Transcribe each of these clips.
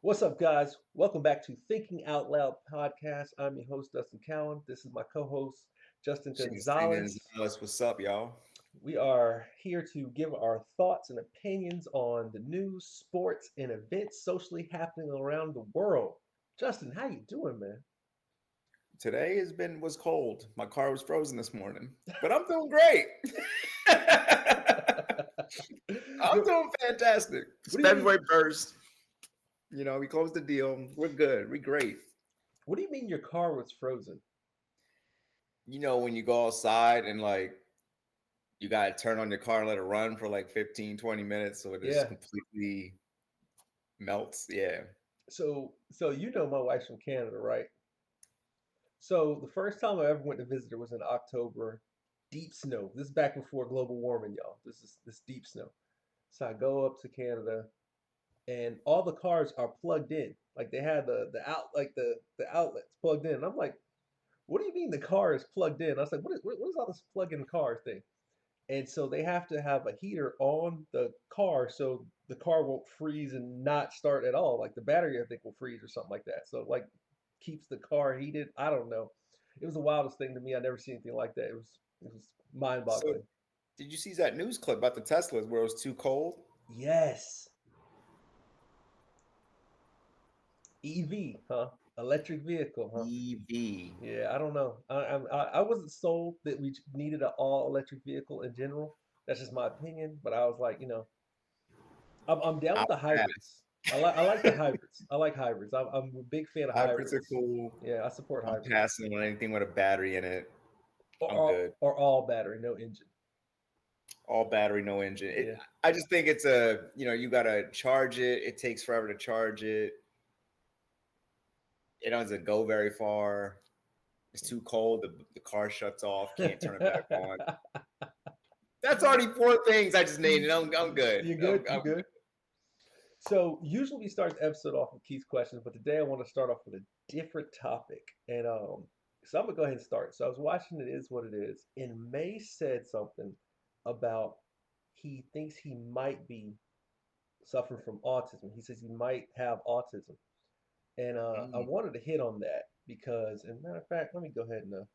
What's up, guys? Welcome back to Thinking Out Loud podcast. I'm your host, Dustin Cowan. This is my co host, Justin Shin Gonzalez. Gonzalez, what's up, y'all? We are here to give our thoughts and opinions on the news, sports, and events socially happening around the world. Justin, how you doing, man? Today was cold. My car was frozen this morning, but I'm doing great. I'm Yo, doing fantastic. It's what do you mean? February 1st. We closed the deal. We're good. We're great. What do you mean your car was frozen? When you go outside and you gotta turn on your car and let it run for like 15, 20 minutes so it just Yeah. completely melts. Yeah. So you know my wife's from Canada, right? So the first time I ever went to visit her was in October. Deep snow. This is back before global warming, y'all. This deep snow. So I go up to Canada, and all the cars are plugged in. Like they had the outlets plugged in. And I'm like, what do you mean the car is plugged in? I was like, what is all this plug-in car thing? And so they have to have a heater on the car so the car won't freeze and not start at all. Like the battery, I think, will freeze or something like that. So like keeps the car heated. I don't know. It was the wildest thing to me. I never seen anything like that. It was So mind-boggling. did you see that news clip about the Teslas where it was too cold? Yes, EV, huh? Electric vehicle, huh? EV. Yeah, I don't know. I wasn't sold that we needed an all electric vehicle in general. That's just my opinion. But I was like, I'm down with I'll the pass. hybrids. I like the hybrids. I like hybrids. I'm a big fan of Hybrids are hybrids. cool. Yeah, I support I'm hybrids. passing on anything with a battery in it. Or I'm good. or all battery, no engine. All battery, no engine. Yeah. I just think you gotta charge it. It takes forever to charge it. It doesn't go very far. It's too cold. The car shuts off. Can't turn it back on. That's already four things I just named. I'm good. You good? You good? So usually we start the episode off with Keith's questions, but today I want to start off with a different topic. And so I'm gonna go ahead and start. So I was watching It Is What It Is, and May said something about he thinks he might be suffering from autism. He says he might have autism. And I Mm. wanted to hit on that because, as a matter of fact, let me go ahead and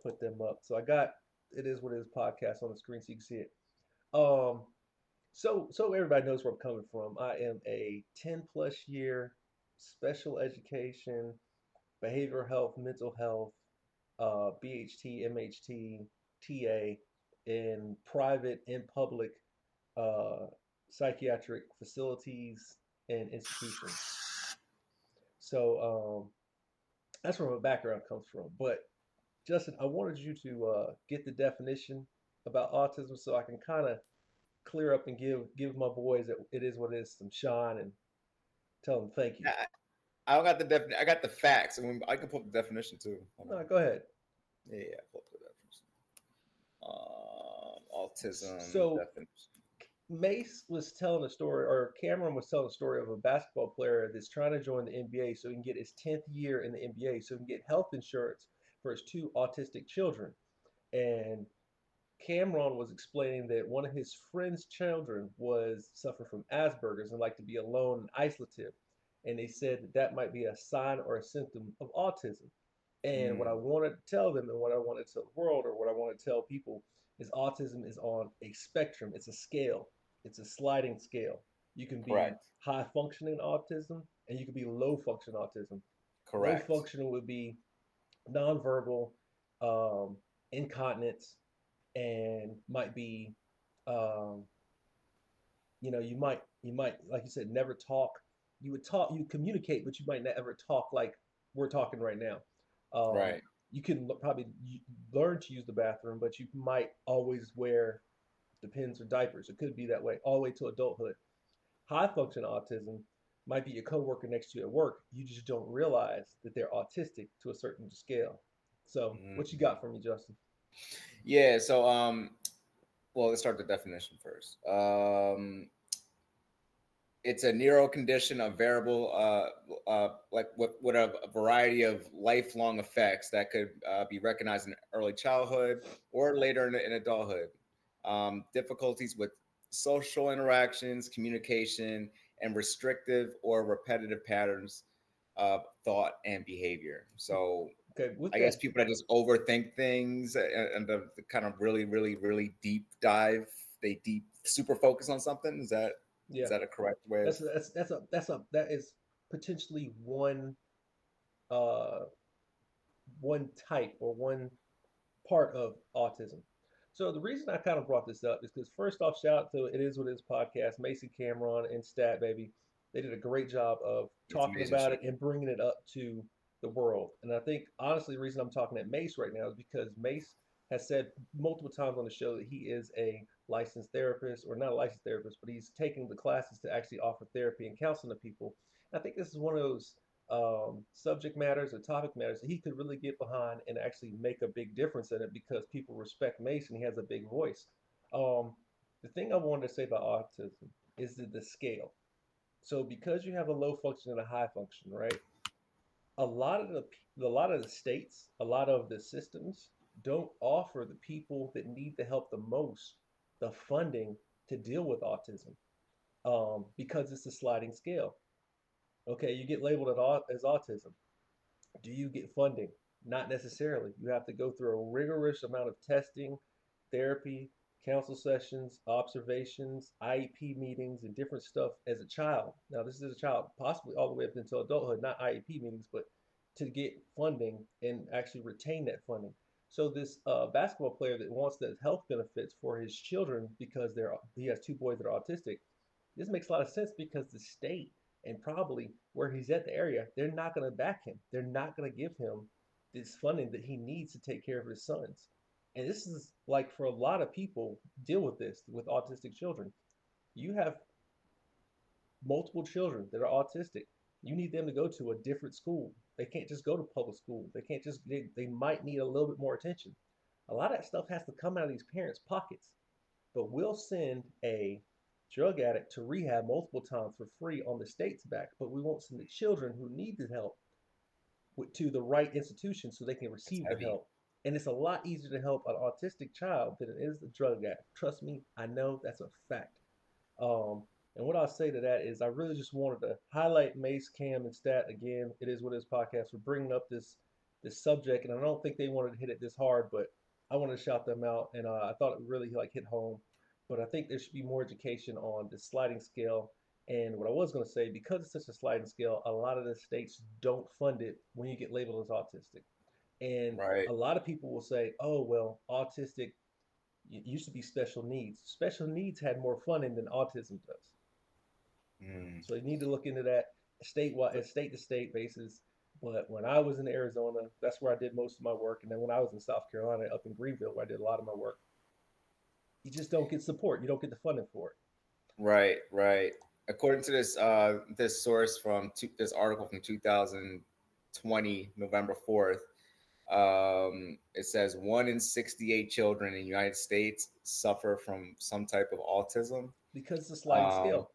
put them up. So I got It Is What It Is podcast on the screen so you can see it. Um, so everybody knows where I'm coming from. I am a 10 plus year special education, behavioral health, mental health, BHT, MHT, TA in private and public uh, psychiatric facilities and institutions. So that's where my background comes from. But Justin, I wanted you to get the definition about autism so I can kind of clear up and give my boys that It Is What It Is some shine and tell them thank you. I, I don't got the I got the facts. I can pull up the definition too. Hold on. No, go ahead. Yeah, pull up the definition. Autism So definition. Mace was telling a story, or Cameron was telling a story of a basketball player that's trying to join the NBA so he can get his 10th year in the NBA so he can get health insurance for his two autistic children. And Cameron was explaining that one of his friend's children was suffering from Asperger's and like to be alone and isolative. And they said that that might be a sign or a symptom of autism. And what I Mm. wanted to tell them and what I wanted to tell the world or what I want to tell people is autism is on a spectrum. It's a scale. It's a sliding scale. You can be Correct. high functioning autism and you can be low function autism. Low Correct. functioning would be nonverbal, um, incontinence, and might be um, you might like you said never talk. You communicate but you might never talk like we're talking right now. um, Right. you can probably learn to use the bathroom but you might always wear depends or diapers. It could be that way all the way to adulthood. High function autism might be your coworker next to you at work. You just don't realize that they're autistic to a certain scale. So what you Mm. got for me, Justin? Yeah. Well, let's start the definition first. It's a neuro condition of variable, like with a variety of lifelong effects that could be recognized in early childhood or later in adulthood. Difficulties with social interactions, communication, and restrictive or repetitive patterns of thought and behavior. So Okay, with I guess that, people that just overthink things and the kind of really, really, really deep dive, they deep super focus on something. Is yeah, that a correct way of? that is potentially uh one type or one part of autism. So the reason I kind of brought this up is because first off, shout out to It Is What It Is podcast, Macy Cameron and Stat Baby. They did a great job of It's talking amazing about show. it and bringing it up to the world. And I think honestly, the reason I'm talking at Mace right now is because Mace has said multiple times on the show that he is a licensed therapist, or not a licensed therapist, but he's taking the classes to actually offer therapy and counseling to people. And I think this is one of those subject matters or topic matters that he could really get behind and actually make a big difference in it because people respect Mason. He has a big voice. Um, the thing I wanted to say about autism is the scale. So because you have a low function and a high function, right? A lot of the states, a lot of the systems don't offer the people that need the help the most the funding to deal with autism because it's a sliding scale. Okay, you get labeled as autism. Do you get funding? Not necessarily. You have to go through a rigorous amount of testing, therapy, counsel sessions, observations, IEP meetings, and different stuff as a child. Now, this is a child, possibly all the way up until adulthood, not IEP meetings, but to get funding and actually retain that funding. So this basketball player that wants the health benefits for his children because he has two boys that are autistic, this makes a lot of sense because the state and probably where he's at the area, they're not going to back him. They're not going to give him this funding that he needs to take care of his sons. And this is like for a lot of people deal with this with autistic children. You have multiple children that are autistic. You need them to go to a different school. They can't just go to public school. They might need a little bit more attention. A lot of that stuff has to come out of these parents' pockets. But we'll send a drug addict to rehab multiple times for free on the state's back, but we won't send the children who need the help to the right institution so they can It's receive the heavy. help. And it's a lot easier to help an autistic child than it is a drug addict. Trust me, I know that's a fact. Um, and what I'll say to that is, I really just wanted to highlight Mace, Cam, and Stat again. It is what it is podcast for bringing up this subject, and I don't think they wanted to hit it this hard, but I wanted to shout them out, and I thought it really like hit home. But I think there should be more education on the sliding scale. And what I was going to say, because it's such a sliding scale, a lot of the states don't fund it when you get labeled as autistic. And Right. a lot of people will say, "Oh well, autistic it used to be special needs. Special needs had more funding than autism does. Mm. So you need to look into that statewide, state to state basis. But when I was in Arizona, that's where I did most of my work. And then when I was in South Carolina, up in Greenville, where I did a lot of my work, you just don't get support. You don't get the funding for it. Right, right. According to this source this article from 2020, November 4th, it says 1 in 68 children in the United States suffer from some type of autism. Because it's a sliding Um, scale.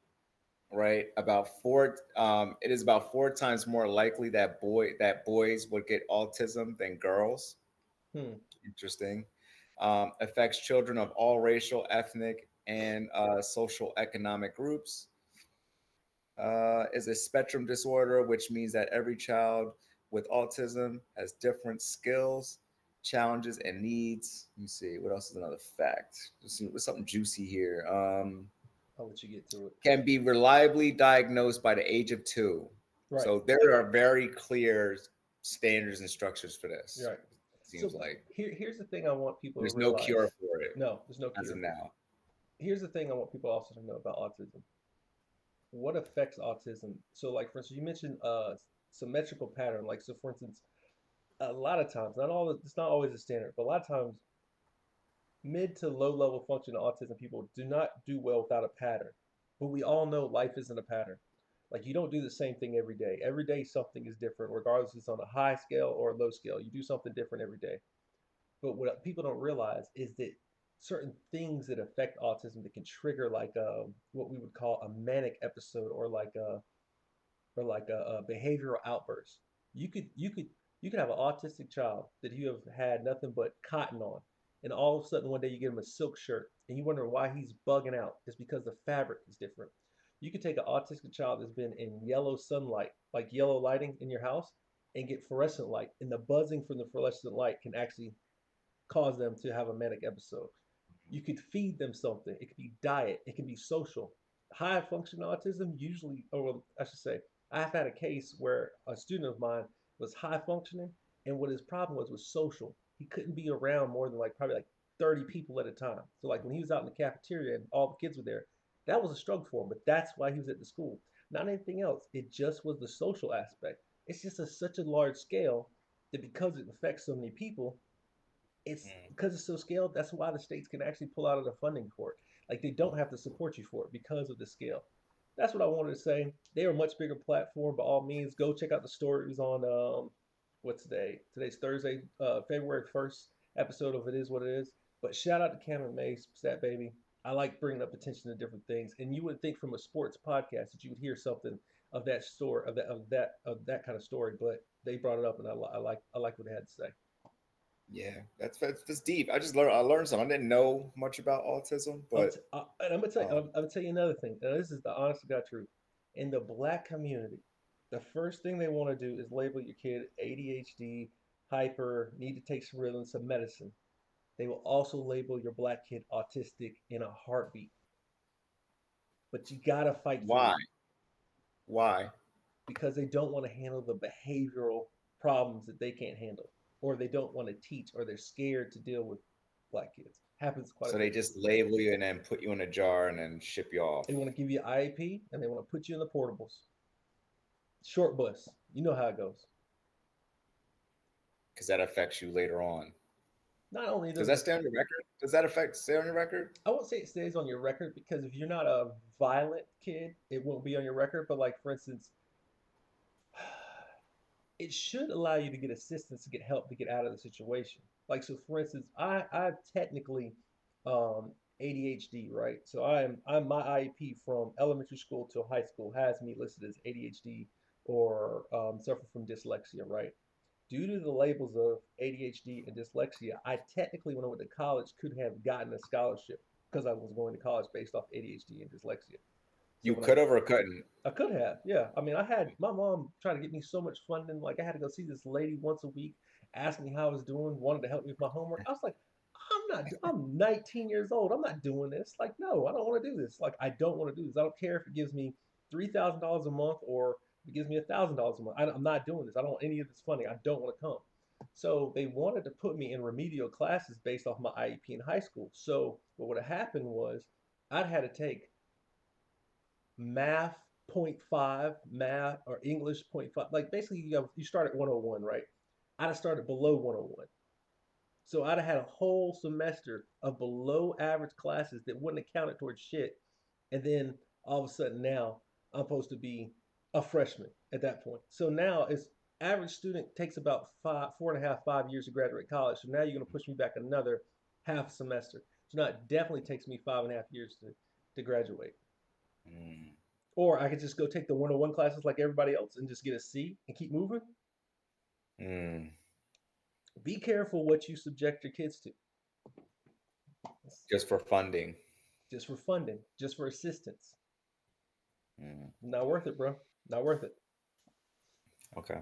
right, it is about 4 times more likely that boys would get autism than girls. Hmm. Interesting. Affects children of all racial, ethnic, and social economic groups. Is a spectrum disorder, which means that every child with autism has different skills, challenges, and needs. Let me see. What else is another fact? Let's see. What's something juicy here? I'll let you get to it. Can be reliably diagnosed by the age of 2. Right. So there are very clear standards and structures for this. Right. It So seems like here's the thing I want people to there's no cure realize. for it No, there's no as of cure. now. Here's the thing I want people also to know about autism. What affects autism? So, like for instance, you mentioned symmetrical pattern. Like so, for instance, a lot of times, it's not always a standard, but a lot of times, mid to low level functioning autism people do not do well without a pattern. But we all know life isn't a pattern. Like you don't do the same thing every day. Every day something is different, regardless if it's on a high scale or a low scale. You do something different every day. But what people don't realize is that certain things that affect autism that can trigger like what we would call a manic episode or like a behavioral outburst. You could have an autistic child that you have had nothing but cotton on, and all of a sudden one day you get him a silk shirt, and you wonder why he's bugging out. It's because the fabric is different. You could take an autistic child that's been in yellow sunlight, like yellow lighting in your house, and get fluorescent light, and the buzzing from the fluorescent light can actually cause them to have a manic episode. You could feed them something. It could be diet. It can be social. High functioning autism usually, or well, I should say, I've had a case where a student of mine was high functioning, and what his problem was social. He couldn't be around more than like probably like 30 people at a time. So like when he was out in the cafeteria and all the kids were there, that was a struggle for him. But that's why he was at the school. Not anything else. It just was the social aspect. It's just such a large scale that because it affects so many people, it's Mm. because it's so scaled. That's why the states can actually pull out of the funding for it. Like they don't have to support you for it because of the scale. That's what I wanted to say. They are a much bigger platform. By all means, go check out the stories on what's today? Today's Thursday, February 1st episode of It Is What It Is. But shout out to Cameron Mace, Stat Baby. I like bringing up attention to different things, and you would think from a sports podcast that you would hear something of that story, of that kind of story. But they brought it up, and I like what they had to say. Yeah, that's deep. I learned something. I didn't know much about autism, but And I'm gonna tell you, um, I'm gonna tell you another thing. And this is the honest to God truth. In the black community, the first thing they want to do is label your kid ADHD, hyper, need to take some Ritalin, some medicine. They will also label your black kid autistic in a heartbeat. But you gotta fight through why? it Why? because they don't want to handle the behavioral problems that they can't handle, or they don't want to teach, or they're scared to deal with black kids. Happens quite a So they bit. just label you and then put you in a jar and then ship you off They want to give you IEP and they want to put you in the portables. Short bus. You know how it goes. because that affects you later on. Not only Does does that it, stay on your record? Does that affect stay on your record? I won't say it stays on your record because if you're not a violent kid, it won't be on your record. But like for instance, it should allow you to get assistance to get help to get out of the situation. Like so, for instance, I technically ADHD, right? So I'm my IEP from elementary school till high school has me listed as ADHD or suffer from dyslexia, right? Due to the labels of ADHD and dyslexia, I technically, when I went to college, could have gotten a scholarship because I was going to college based off ADHD and dyslexia. So You when could have or couldn't. I could have, yeah. I mean, I had my mom trying to get me so much funding. Like, I had to go see this lady once a week, ask me how I was doing, wanted to help me with my homework. I was like, I'm 19 years old. I'm not doing this. Like, no, I don't want to do this. Like, I don't want to do this. I don't care if it gives me $3,000 a month or if it gives me $1,000 a month. I'm not doing this. I don't want any of this funding. I don't want to come. So they wanted to put me in remedial classes based off my IEP in high school. So what would have happened was I'd had to take math point 0.5, math or English point 0.5. Like basically you start at 101, right? I'd have started below 101. So I'd have had a whole semester of below average classes that wouldn't have counted towards shit. And then all of a sudden now I'm supposed to be a freshman at that point. So now it's average student takes about 4.5, 5 years to graduate college. So now you're gonna push me back another half semester. So now it definitely takes me 5.5 years to graduate. Mm, Or I could just go take the 101 classes like everybody else and just get a C and keep moving. mm. Be careful what you subject your kids to. Just for funding. Just for funding, just for assistance. Mm. Not worth it, bro. Not worth it. Okay,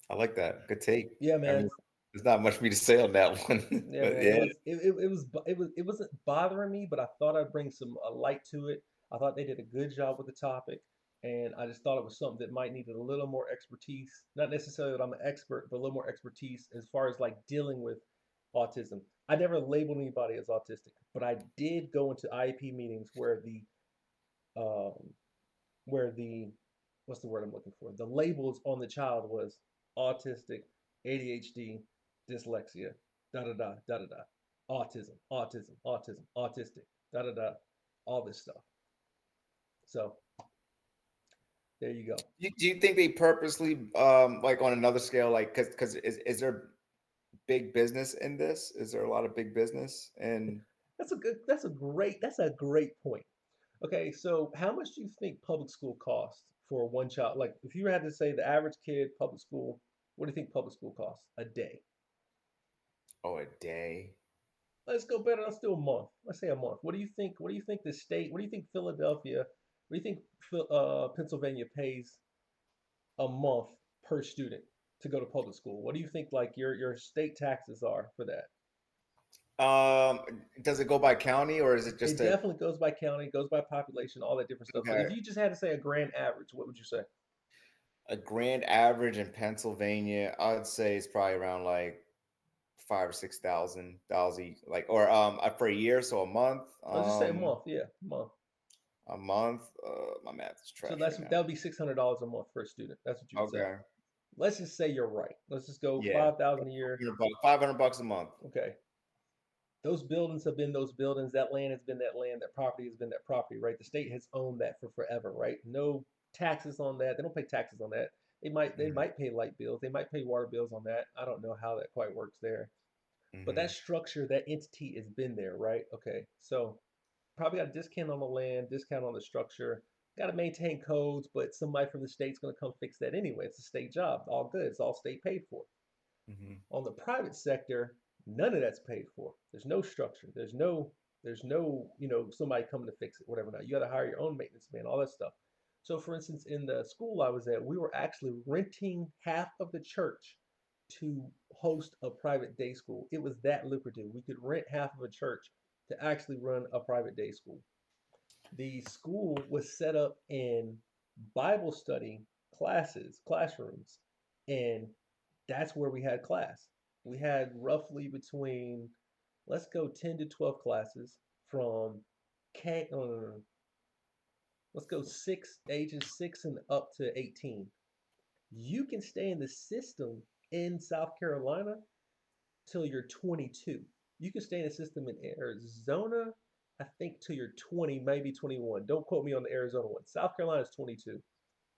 I like that. Good take. Yeah, I mean, man. there's not much for me to say on that one, Yeah, but man. yeah. It wasn't bothering me, but I thought I'd bring some light to it. I thought they did a good job with the topic, and I just thought it was something that might need a little more expertise. Not necessarily that I'm an expert, but a little more expertise as far as like dealing with autism. I never labeled anybody as autistic, but I did go into IEP meetings um, where the what's the word I'm looking for? The labels on the child was autistic, ADHD, dyslexia, da da da da da da, autism, autism, autism, autistic, da da da, all this stuff. So there you go. Do you think they purposely, like on another scale, like because is there big business in this? Is there a lot of big business? And That's a great point. Okay, so how much do you think public school costs for one child? Like if you had to say the average kid public school, what do you think public school costs a day? oh, a day. Let's go better. Let's do a month. Let's say a month. What do you think? What do you think the state? What do you think Philadelphia? What do you think Pennsylvania pays a month per student to go to public school? What do you think like your state taxes are for that? Does it go by county or is it just It a definitely goes by county, goes by population, all that different stuff. But if okay? you just had to say a grand average, what would you say? A grand average in Pennsylvania, I'd say it's probably around like 5 or 6 thousand like or for a year, so a month. Let's just say a month. Yeah, a month. A month. My math is So trash that's right that now. would be $600 a month for a student. That's what you would say. Okay. Let's just say you're right. Let's just go Yeah. 5,000 a year. 500 bucks a month. Okay. Those buildings have been those buildings. That land has been that land. That property has been that property, right? The state has owned that for forever, right? No taxes on that. They don't pay taxes on that. They Hmm. might pay light bills. They might pay water bills on that. I don't know how that quite works there. But that Hmm. structure, that entity has been there, right? Okay. So probably got a discount on the land, discount on the structure. Got to maintain codes, but somebody from the state's going to come fix that anyway. It's a state job. All good. It's all state paid for. Hmm. On the private sector, none of that's paid for. There's no structure. There's no somebody coming to fix it, whatever. Not you got to hire your own maintenance man, all that stuff. So, for instance, in the school I was at, we were actually renting half of the church to host a private day school. It was that lucrative. We could rent half of a church to actually run a private day school. The school was set up in Bible study classrooms, and that's where we had class. We had roughly between, let's go 10 to 12 classes from K, let's go ages 6 and up to 18. You can stay in the system in South Carolina till you're 22. You can stay in the system in Arizona, I think, till you're 20, maybe 21. Don't quote me on the Arizona one. South Carolina is 22.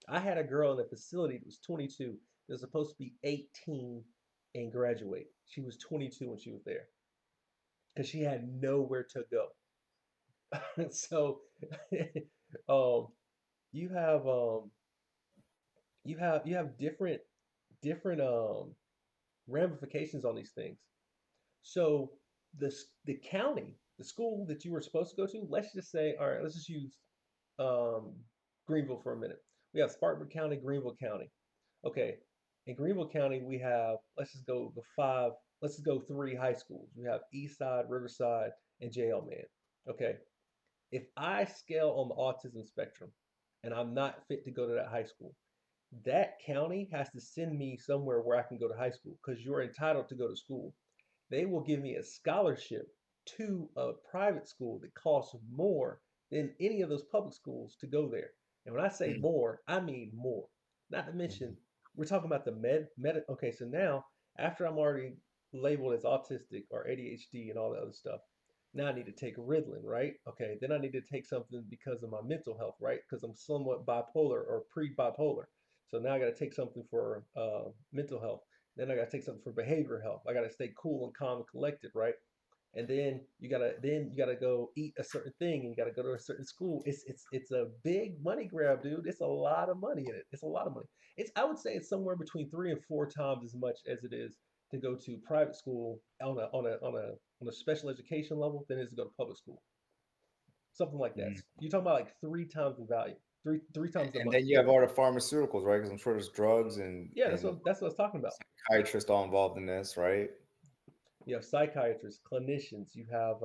I had a girl in the facility that was 22 that was supposed to be 18 and graduate. She was 22 when she was there because she had nowhere to go. So um, you have you have different ramifications on these things. So the county, the school that you were supposed to go to, let's just say, all right, let's just use um, Greenville for a minute. We have Spartanburg County, Greenville County. Okay, in Greenville County, we have, let's just go three high schools. We have Eastside, Riverside, and JL Man. Okay, if I scale on the autism spectrum and I'm not fit to go to that high school, that county has to send me somewhere where I can go to high school because you're entitled to go to school. They will give me a scholarship to a private school that costs more than any of those public schools to go there. And when I say more, I mean more. Not to mention, we're talking about the Okay, so now after I'm already labeled as autistic or ADHD and all that other stuff, now I need to take Ritalin, right? Okay, then I need to take something because of my mental health, right? Because I'm somewhat bipolar or pre-bipolar. So now I got to take something for mental health. Then I got to take something for behavior health. I got to stay cool and calm and collected, right? And then you gotta go eat a certain thing and you gotta go to a certain school. It's a big money grab, dude. It's a lot of money in it. It's a lot of money. It's I would say it's somewhere between 3 and 4 times as much as it is to go to private school on a special education level than it is to go to public school. Something like that. Hmm. You're talking about like 3 times the value, three times the And money. then you have all the pharmaceuticals, right? Because I'm sure there's drugs Yeah, that's and what I was talking about. psychiatrists all involved in this, right? You have psychiatrists, clinicians, you have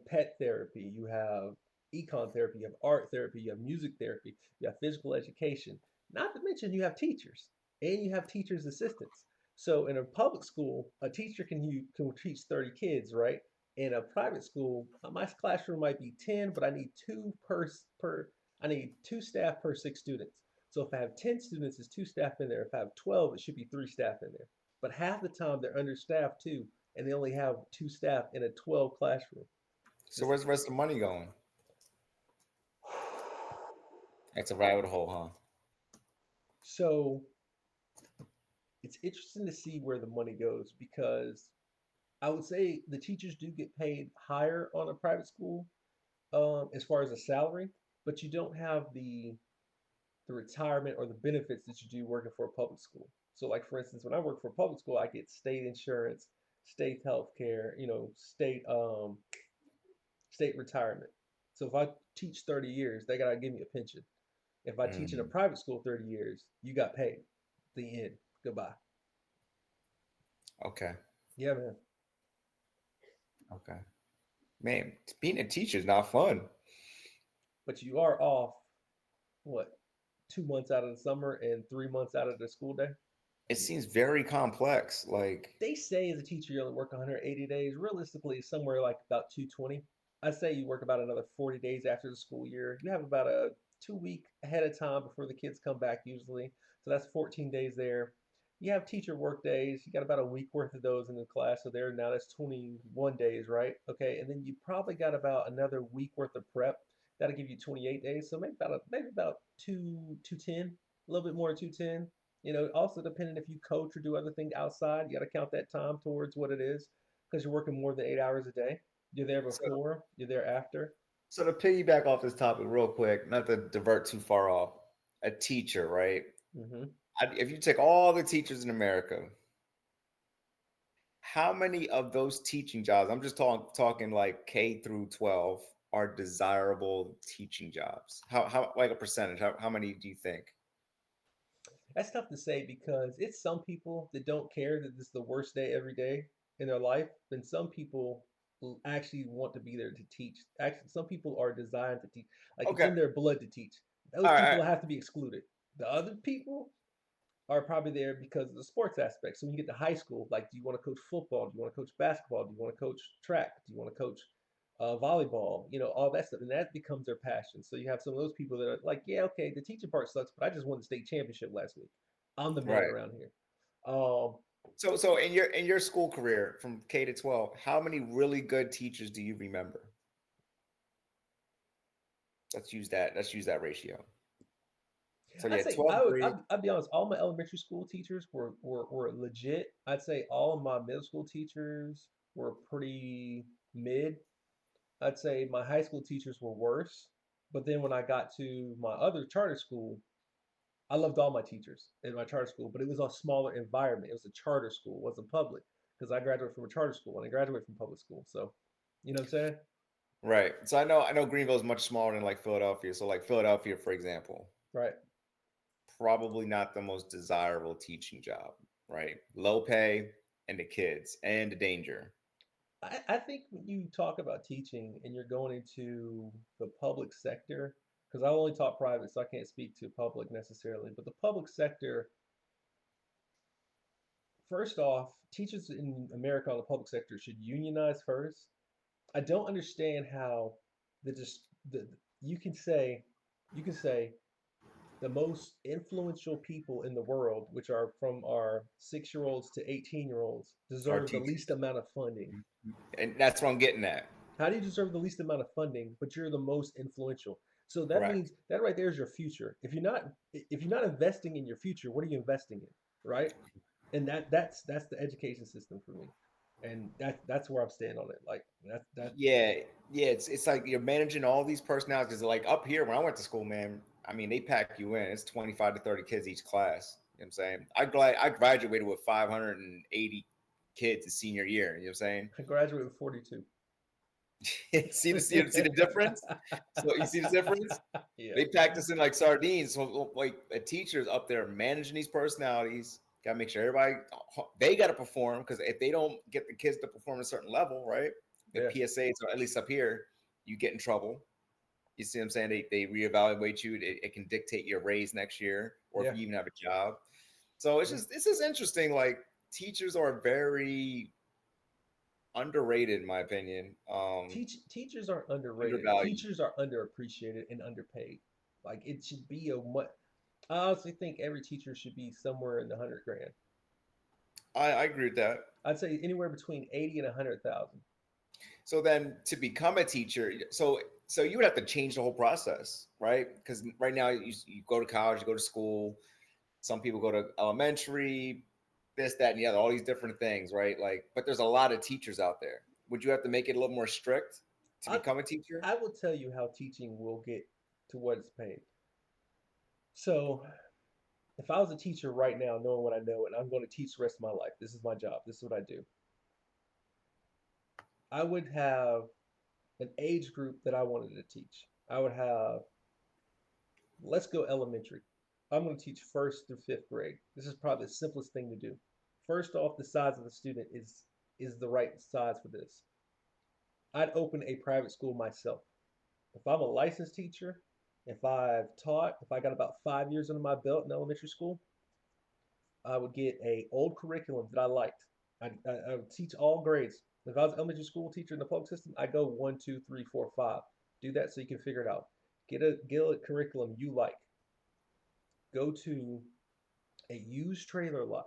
pet therapy, you have econ therapy, you have art therapy, you have music therapy, you have physical education. Not to mention you have teachers and you have teachers' assistants. So in a public school, a teacher can teach 30 kids, right? In a private school, my classroom might be 10, but I need two staff per 6 students. So if I have 10 students, it's two staff in there. If I have 12, it should be three staff in there. But half the time they're understaffed too, and they only have two staff in a 12 classroom. So This, where's the rest of the money going? That's a rabbit hole, huh? so it's interesting to see where the money goes because I would say the teachers do get paid higher on a private school as far as a salary, but you don't have the retirement or the benefits that you do working for a public school. So, like for instance, when I work for a public school, I get state insurance, state health care, state retirement. So if I teach 30 years, they gotta give me a pension. If I teach in a Mm, private school 30 years, you got paid. The end. Goodbye. okay. Yeah, man. Okay. Man, being a teacher is not fun. But you are off, what, 2 months out of the summer and 3 months out of the school day? It seems very complex. Like, They say as a teacher you only work 180 days. Realistically, somewhere like about 220. I say you work about another 40 days after the school year. You have about a 2 week ahead of time before the kids come back usually. So that's 14 days there. You have teacher work days. You got about a week worth of those in the class. So there now that's 21 days, right? Okay. And then you probably got about another week worth of prep. That'll give you 28 days. So maybe about 210, a little bit more than 210. Also depending if you coach or do other things outside, you got to count that time towards what it is because you're working more than 8 hours a day. You're there so, before, you're there after. so to piggyback off this topic real quick, not to divert too far off, a teacher, right? Hmm. If you take all the teachers in America, how many of those teaching jobs, I'm just talking like K through 12, are desirable teaching jobs? How like a percentage? How many do you think? That's tough to say because it's some people that don't care that this is the worst day every day in their life, and some people actually want to be there to teach. Actually, some people are designed to teach, like it's Okay. in their blood to teach. Those All people right. have to be excluded. The other people are probably there because of the sports aspect. So when you get to high school, like, do you want to coach football? Do you want to coach basketball? Do you want to coach track? Do you want to coach volleyball? All that stuff, and that becomes their passion. So you have some of those people that are like, yeah, okay, the teaching part sucks, but I just won the state championship last week. I'm the man Right. around here. Um, So in your school career from K to 12, how many really good teachers do you remember? Let's use that ratio. So I'd yeah, say 12 grade. I'd be honest. All my elementary school teachers were legit. I'd say all of my middle school teachers were pretty mid. I'd say my high school teachers were worse. But then when I got to my other charter school, I loved all my teachers in my charter school, but it was a smaller environment. It was a charter school, it wasn't public because I graduated from a charter school and I graduated from public school. So, you know what I'm saying? Right. So I know Greenville is much smaller than like Philadelphia. So like Philadelphia, for example, Right. probably not the most desirable teaching job, right? Low pay and the kids and the danger. I think when you talk about teaching and you're going into the public sector, because I only taught private, so I can't speak to public necessarily, but the public sector, first off, teachers in America on the public sector should unionize first. I don't understand how the just the you can say you can say the most influential people in the world, which are from our 6 year olds to 18-year olds, Our deserve the least teachers. amount of funding. And that's what I'm getting at. How do you deserve the least amount of funding, but you're the most influential? So that Correct. means that right there is your future. If you're not investing in your future, what are you investing in, right? And that's the education system for me, and that's where I'm standing on it. Like that. Yeah, yeah. It's like you're managing all these personalities. Because like up here when I went to school, man, I mean they pack you in. It's 25 to 30 kids each class. You know what I'm saying? I graduated with 580 kids the senior year. You know what I'm saying? I graduated with 42. See the difference? So you see the difference? Yeah, They packed us in like sardines. So like a teacher's up there managing these personalities. Gotta make sure everybody they gotta perform because if they don't get the kids to perform a certain level, right? The yeah, PSAs, or at least up here, you get in trouble. You see what I'm saying? They reevaluate you. It can dictate your raise next year, or if yeah. you even have a job. So it's Yeah. just this is interesting. Like teachers are very underrated, in my opinion. Teachers are underrated. Undervalued. Teachers are underappreciated and underpaid. Like it should be a what? I honestly think every teacher should be somewhere in the 100 grand. I agree with that. I'd say anywhere between 80 and 100,000. So then to become a teacher, so you would have to change the whole process, right? Because right now you go to college, you go to school. Some people go to elementary, this, that, and the other, all these different things, right? Like, but there's a lot of teachers out there. Would you have to make it a little more strict to I become a teacher? I will tell you how teaching will get to what it's paid. So if I was a teacher right now, knowing what I know, and I'm going to teach the rest of my life, this is my job. This is what I do. I would have an age group that I wanted to teach. I would have, let's go elementary. I'm going to teach first through fifth grade. This is probably the simplest thing to do. First off, the size of the student is the right size for this. I'd open a private school myself. If I'm a licensed teacher, if I got about 5 years under my belt in elementary school, I would get a old curriculum that I liked. I would teach all grades. If I was an elementary school teacher in the public system, I go one, two, three, four, five. Do that so you can figure it out. Get a curriculum you like. Go to a used trailer lot,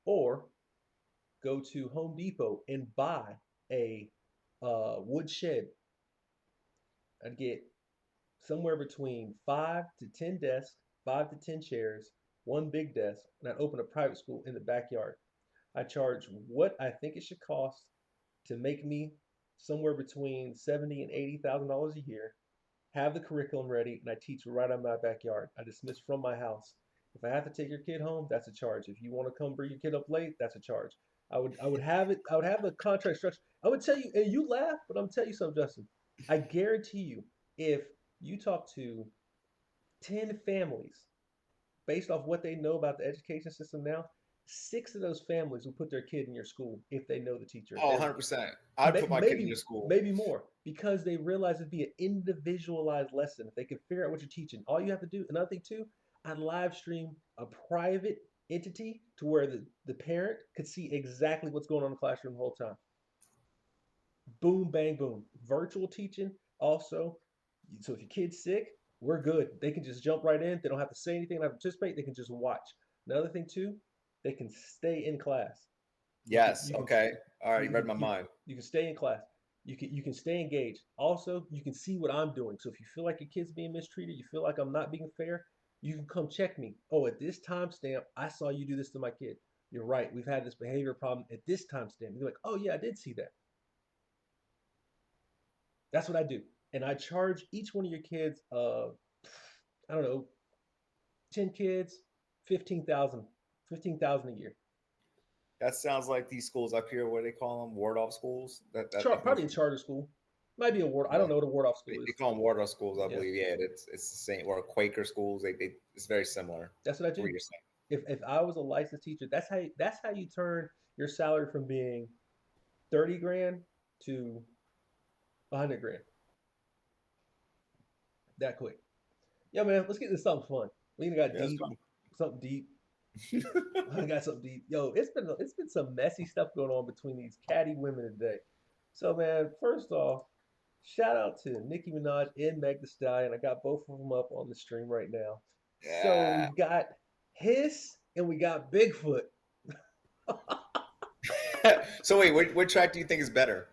or go to Home Depot and buy a wood shed. I'd get somewhere between 5 to 10 desks, 5 to 10 chairs, one big desk, and I'd open a private school in the backyard. I charge what I think it should cost to make me somewhere between 70 and $80,000 a year. Have the curriculum ready, and I teach right in my backyard. I dismiss from my house. If I have to take your kid home, that's a charge. If you want to come bring your kid up late, that's a charge. I would have it. I would have the contract structure. I would tell you, and you laugh, but I'm telling you something, Justin. I guarantee you, if you talk to 10 families based off what they know about the education system now, 6 of those families will put their kid in your school if they know the teacher. Oh, 100%. I'd put my kid in Maybe your school. maybe more because they realize it'd be an individualized lesson if they can figure out what you're teaching. All you have to do, another thing too, I'd live stream a private entity to where the parent could see exactly what's going on in the classroom the whole time. Boom, bang, boom. Virtual teaching also. So if your kid's sick, we're good. They can just jump right in. They don't have to say anything, not participate. They can just watch. Another thing too, they can stay in class. You can Yes. you can Okay. All right. you You read can my you, mind. you can stay in class. You can stay engaged. Also, you can see what I'm doing. So if you feel like your kid's being mistreated, you feel like I'm not being fair, you can come check me. Oh, at this timestamp, I saw you do this to my kid. You're right. We've had this behavior problem at this timestamp. You're like, oh yeah, I did see that. That's what I do. And I charge each one of your kids, I don't know, 10 kids, 15,000, 15,000 a year. That sounds like these schools up here, what do they call them? Ward off schools. That think Probably most in charter school. Might be a ward. I yeah. don't know what a ward off They, school they is. call them ward off schools, I Yeah, believe. Yeah, it's the same. Or Quaker schools. They it's very similar that's what I to what do. you're saying. If I was a licensed teacher, that's how you turn your salary from being 30 grand to 100 grand that quick. Yeah, man. Let's get into something fun. We even got Yeah, let's deep, go. something deep. I got something deep. Yo, it's been some messy stuff going on between these catty women today. So man, first off, shout out to Nicki Minaj and Meg Thee Stallion. I got both of them up on the stream right now. So Yeah. we've got Hiss and we got Bigfoot. So wait, what track do you think is better?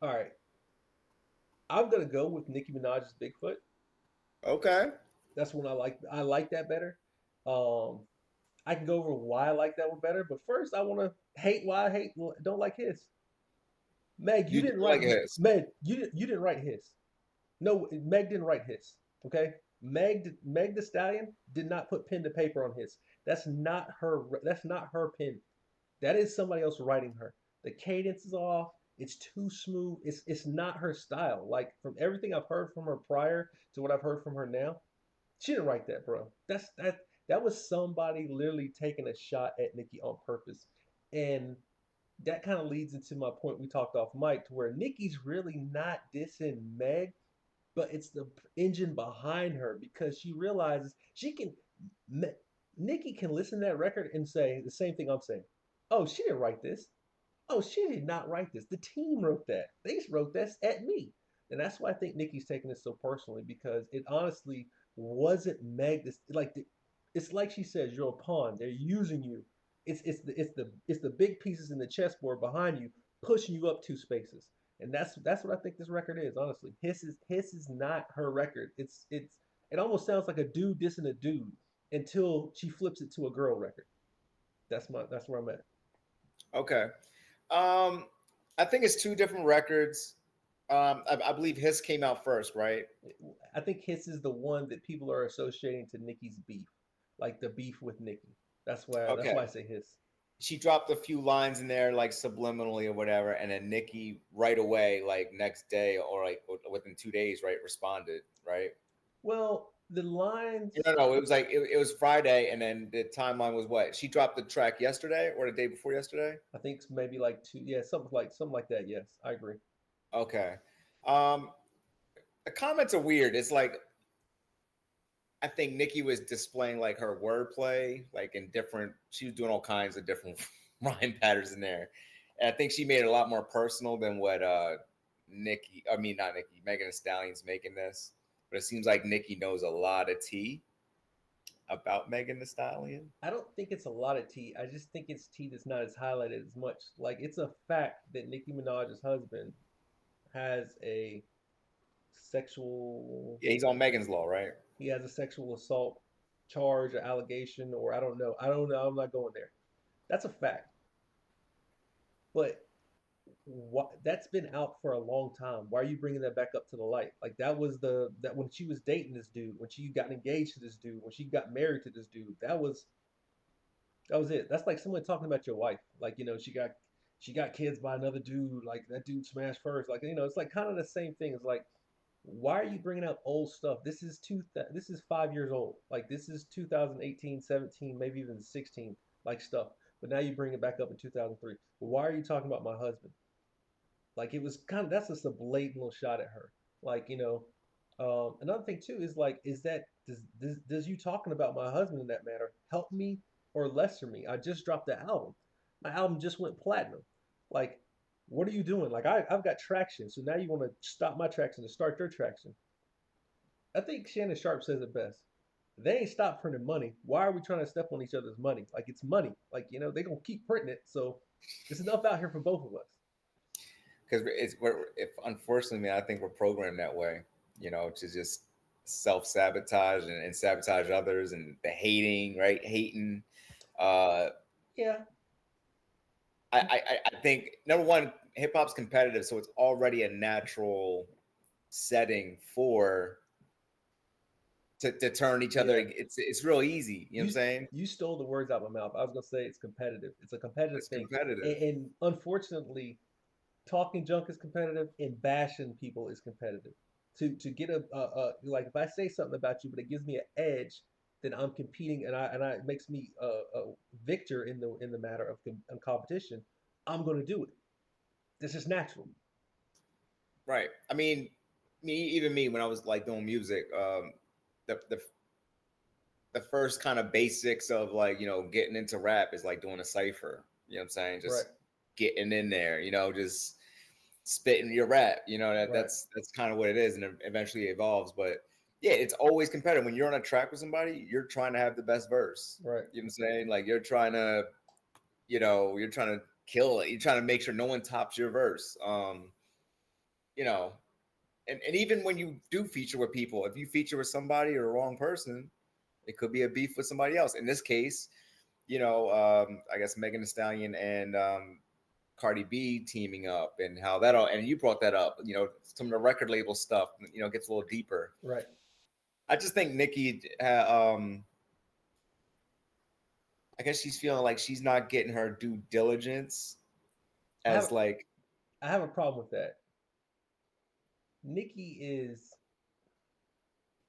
All right, I'm gonna go with Nicki Minaj's Bigfoot. Okay. That's one I like. I like that better. Um, I can go over why I like that one better, but first I want to hate why I hate don't like Hiss. Meg, you You do didn't like write his. Meg. You didn't write Hiss. No, Meg didn't write Hiss. Okay, Meg the Stallion did not put pen to paper on Hiss. That's not her. That's not her pen. That is somebody else writing her. The cadence is off. It's too smooth. It's not her style. Like from everything I've heard from her prior to what I've heard from her now, she didn't write that, bro. That was somebody literally taking a shot at Nicki on purpose, and that kind of leads into my point we talked off mic to where Nicki's really not dissing Meg, but it's the engine behind her because she realizes she can. Nicki can listen to that record and say the same thing I'm saying. Oh, she didn't write this. Oh, she did not write this. The team wrote that. They wrote this at me. And that's why I think Nicki's taking this so personally because it honestly wasn't Meg. It's like she says, you're a pawn. They're using you. It's the big pieces in the chessboard behind you, pushing you up 2 spaces. And that's what I think this record is. Honestly, Hiss is not her record. It almost sounds like a dude dissing a dude until she flips it to a girl record. That's where I'm at. Okay. Um, I think it's two different records. I believe his came out first, right? I think Hiss is the one that people are associating to Nicki's beef, like the beef with Nicki. That's why Okay. I say Hiss. she dropped a few lines in there like subliminally or whatever, and then Nikki right away, like next day or like within 2 days, right, responded, right? Well, the No, lines, no, it was like it was Friday, and then the timeline was what she dropped the track yesterday or the day before yesterday. I think maybe like two, yeah, something like that. Yes, I agree. Okay, um, the comments are weird. It's like I think Nikki was displaying like her wordplay, like in different. She was doing all kinds of different rhyme patterns in there, and I think she made it a lot more personal than what Nikki. I mean, not Nikki. Megan Thee Stallion's making this, but it seems like Nikki knows a lot of tea about Megan Thee Stallion. I don't think it's a lot of tea. I just think it's tea that's not as highlighted as much. Like it's a fact that Nicki Minaj's husband has a sexual Yeah, he's on Megan's Law, right? he has a sexual assault charge or allegation, or I don't know. I don't know. I'm not going there. That's a fact. But what that's been out for a long time. Why are you bringing that back up to the light? Like that was the that when she was dating this dude, when she got engaged to this dude, when she got married to this dude, that was it. That's like someone talking about your wife. Like, she got kids by another dude. Like that dude smashed first. Like, it's like kind of the same thing. It's like, why are you bringing up old stuff? This is 5 years old. Like this is 2018, 17, maybe even 16, like stuff. But now you bring it back up in 2003. Well, why are you talking about my husband? Like it was kind of that's just a blatant little shot at her. Like, another thing too is like, is that does you talking about my husband in that matter help me or lesser me? I just dropped the album. My album just went platinum. Like, what are you doing? Like I've got traction, so now you want to stop my traction to start your traction. I think Shannon Sharp says it best. They ain't stopped printing money. Why are we trying to step on each other's money? Like it's money. Like, they gonna keep printing it. So it's enough out here for both of us. Because if unfortunately, man, I think we're programmed that way. To just self sabotage and sabotage others, and the hating, right? Hating. Uh, Yeah. I think number one, hip hop's competitive, so it's already a natural setting for to turn each other. Yeah. It's real easy. You know what I'm You saying? you stole the words out of my mouth. I was gonna say it's competitive. It's a competitive It's thing, competitive. and unfortunately, talking junk is competitive, and bashing people is competitive. To get a like if I say something about you, but it gives me an edge, then I'm competing, and it makes me a victor in the matter of competition. I'm gonna do it. This is natural. Right. I mean, even me when I was like doing music, the the first kind of basics of like getting into rap is like doing a cipher. You know what I'm saying? Right. Just getting in there. Just spitting your rap. Right. That's kind of what it is, and it eventually evolves. But yeah, it's always competitive. When you're on a track with somebody, you're trying to have the best verse. Right. You know what I'm saying? Like you're trying to kill it. You're trying to make sure no one tops your verse. You know, and even when you do feature with people, if you feature with somebody or the wrong person, it could be a beef with somebody else. In this case, I guess Megan Thee Stallion and Cardi B teaming up, and how that all, and you brought that up, some of the record label stuff, gets a little deeper. Right. I just think Nikki, I guess she's feeling like she's not getting her due diligence I as have like I have a problem with that. Nikki is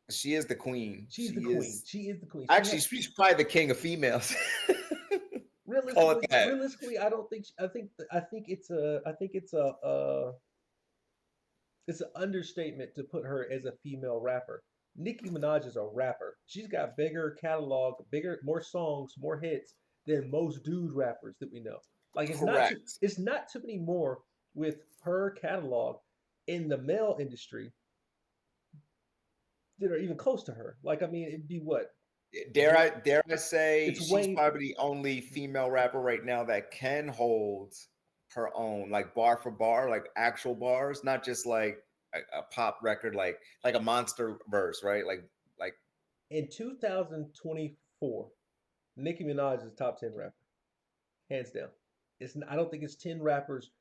she is the queen. she's She the queen. is She is the queen. actually she's probably the king of females. Call it that. Realistically, I don't think I think it's an understatement to put her as a female rapper. Nicki Minaj is a rapper. She's got bigger catalog, more songs, more hits than most dude rappers that we know. Like Correct. it's not too many more with her catalog in the male industry that are even close to her. Like, I mean, it'd be what? Dare I say It's she's Wayne. probably the only female rapper right now that can hold her own, like bar for bar, like actual bars, not just like a pop record, like a monster verse, right? Like In 2024, Nicki Minaj is top 10 rapper, hands down. I don't think it's 10 rappers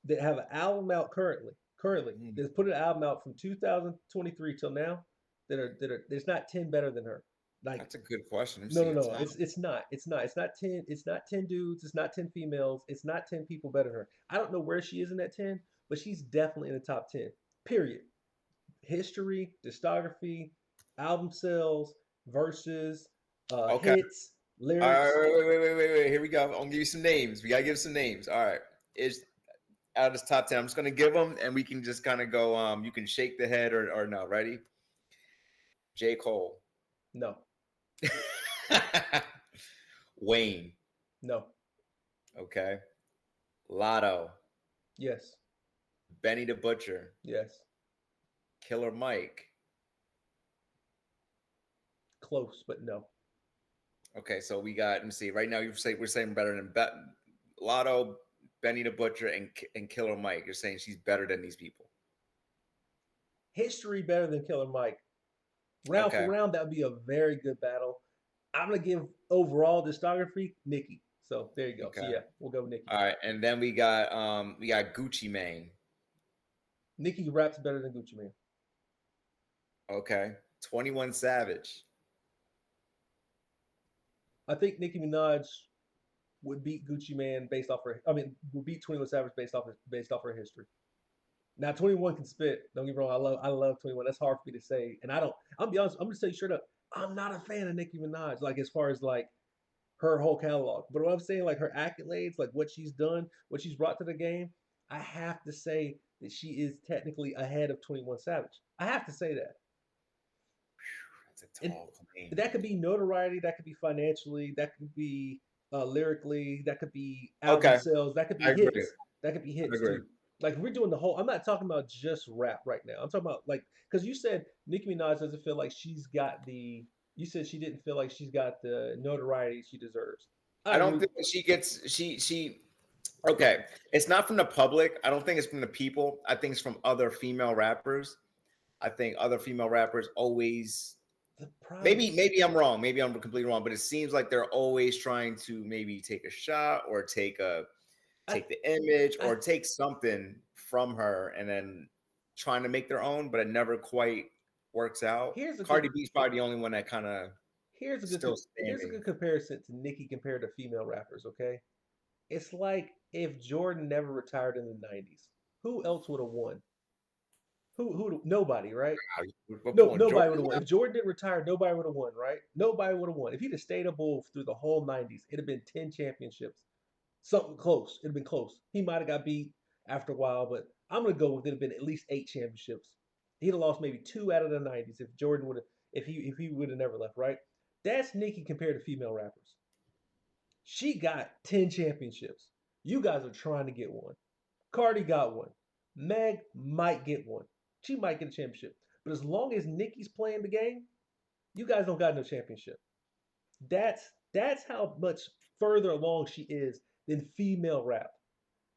that have an album out currently mm, that's put an album out from 2023 till now that are there's not 10 better than her. Like, That's a good question. Let me no, see no, a no. top. It's not 10. It's not 10 dudes. It's not 10 females. It's not 10 people better than her. I don't know where she is in that 10, but she's definitely in the top 10. Period. History, discography, album sales, verses, Okay. hits, All right, lyrics. wait. Here we go. I'm gonna give you some names. We gotta give some names. All right. It's out of this top 10. I'm just gonna give them, and we can just kind of go. You can shake the head or no. Ready? J. Cole, No, Wayne. no, Okay. Lotto, yes, Benny the Butcher, yes. Killer Mike. Close, but no. Okay, so we got. Let me see. Right now, we're saying better than Lotto, Benny the Butcher, and Killer Mike. You're saying she's better than these people. History better than Killer Mike. Round for Okay. round, that would be a very good battle. I'm gonna give overall discography Nicki. So there you go. So Okay. yeah, we'll go with Nicki. All right, and then we got Gucci Mane. Nicki raps better than Gucci Mane. Okay. 21 Savage. I think Nicki Minaj would beat Gucci Mane based off her. I mean, would beat 21 Savage based off her history. Now 21 can spit. Don't get me wrong. I love 21. That's hard for me to say. And I don't. I'm be honest. I'm gonna say straight up. I'm not a fan of Nicki Minaj. Like as far as like her whole catalog. But what I'm saying, like her accolades, like what she's done, what she's brought to the game, I have to say that she is technically ahead of 21 Savage. I have to say that. That's a And tall claim. that could be notoriety, that could be financially, that could be lyrically, that could be album Okay, sales, that could I be agree. hits, that could be I hits agree. too. Like we're doing the whole. I'm not talking about just rap right now. I'm talking about like because you said Nicki Minaj doesn't feel like she's got the. You said she didn't feel like she's got the notoriety she deserves. I I don't agree. think that she gets she okay. It's not from the public. I don't think it's from the people. I think it's from other female rappers. I think other female rappers always The problem. maybe I'm wrong. Maybe I'm completely wrong, but it seems like they're always trying to maybe take a shot or I take the image I or take something from her and then trying to make their own, but it never quite works out. here's a good Cardi B's probably the only one that kind of still here's a standing. good comparison to Nicki compared to female rappers. Okay, it's like if Jordan never retired in the '90s, who else would have won? Who? Nobody, right? We're No, pulling nobody would Jordan have won. out. If Jordan didn't retire, nobody would have won, right? Nobody would have won. If he'd have stayed a bull through the whole '90s, it'd have been 10 championships. Something close. It'd have been close. He might have got beat after a while, but I'm gonna go with it'd have been at least 8 championships. He'd have lost maybe two out of the '90s if Jordan would have if he would have never left, right? That's Nicki compared to female rappers. She got 10 championships. You guys are trying to get one. Cardi got one. Meg might get one. She might get a championship. But as long as Nicki's playing the game, you guys don't got no championship. That's how much further along she is than female rap.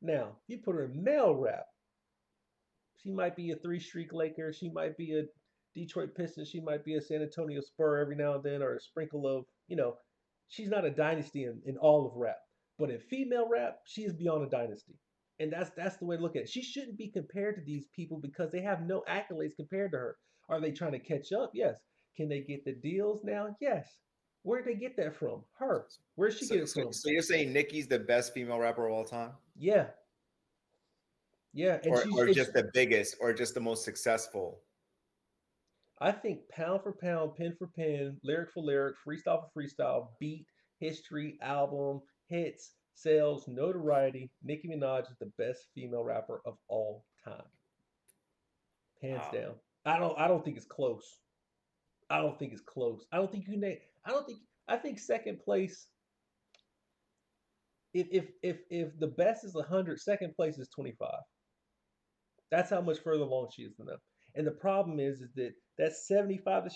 Now, you put her in male rap, she might be a three-streak Laker. She might be a Detroit Pistons. She might be a San Antonio Spur every now and then, or a sprinkle of, she's not a dynasty in all of rap. But in female rap, she is beyond a dynasty. And that's the way to look at it. She shouldn't be compared to these people because they have no accolades compared to her. Are they trying to catch up? Yes. Can they get the deals now? Yes. Where did they get that from? Her. Where did she So, get it so, from? so you're saying Nicki's the best female rapper of all time, Yeah, yeah. And or just the biggest, or just the most successful? I think pound for pound, pen for pen, lyric for lyric, freestyle for freestyle, beat, history, album, hits, sales, notoriety, Nicki Minaj is the best female rapper of all time, hands Wow. down. I don't think it's close. I don't think it's close. I don't think you name. I don't think. I think second place. If the best is 100, second place is 25. That's how much further along she is than them. And the problem is that that 75 that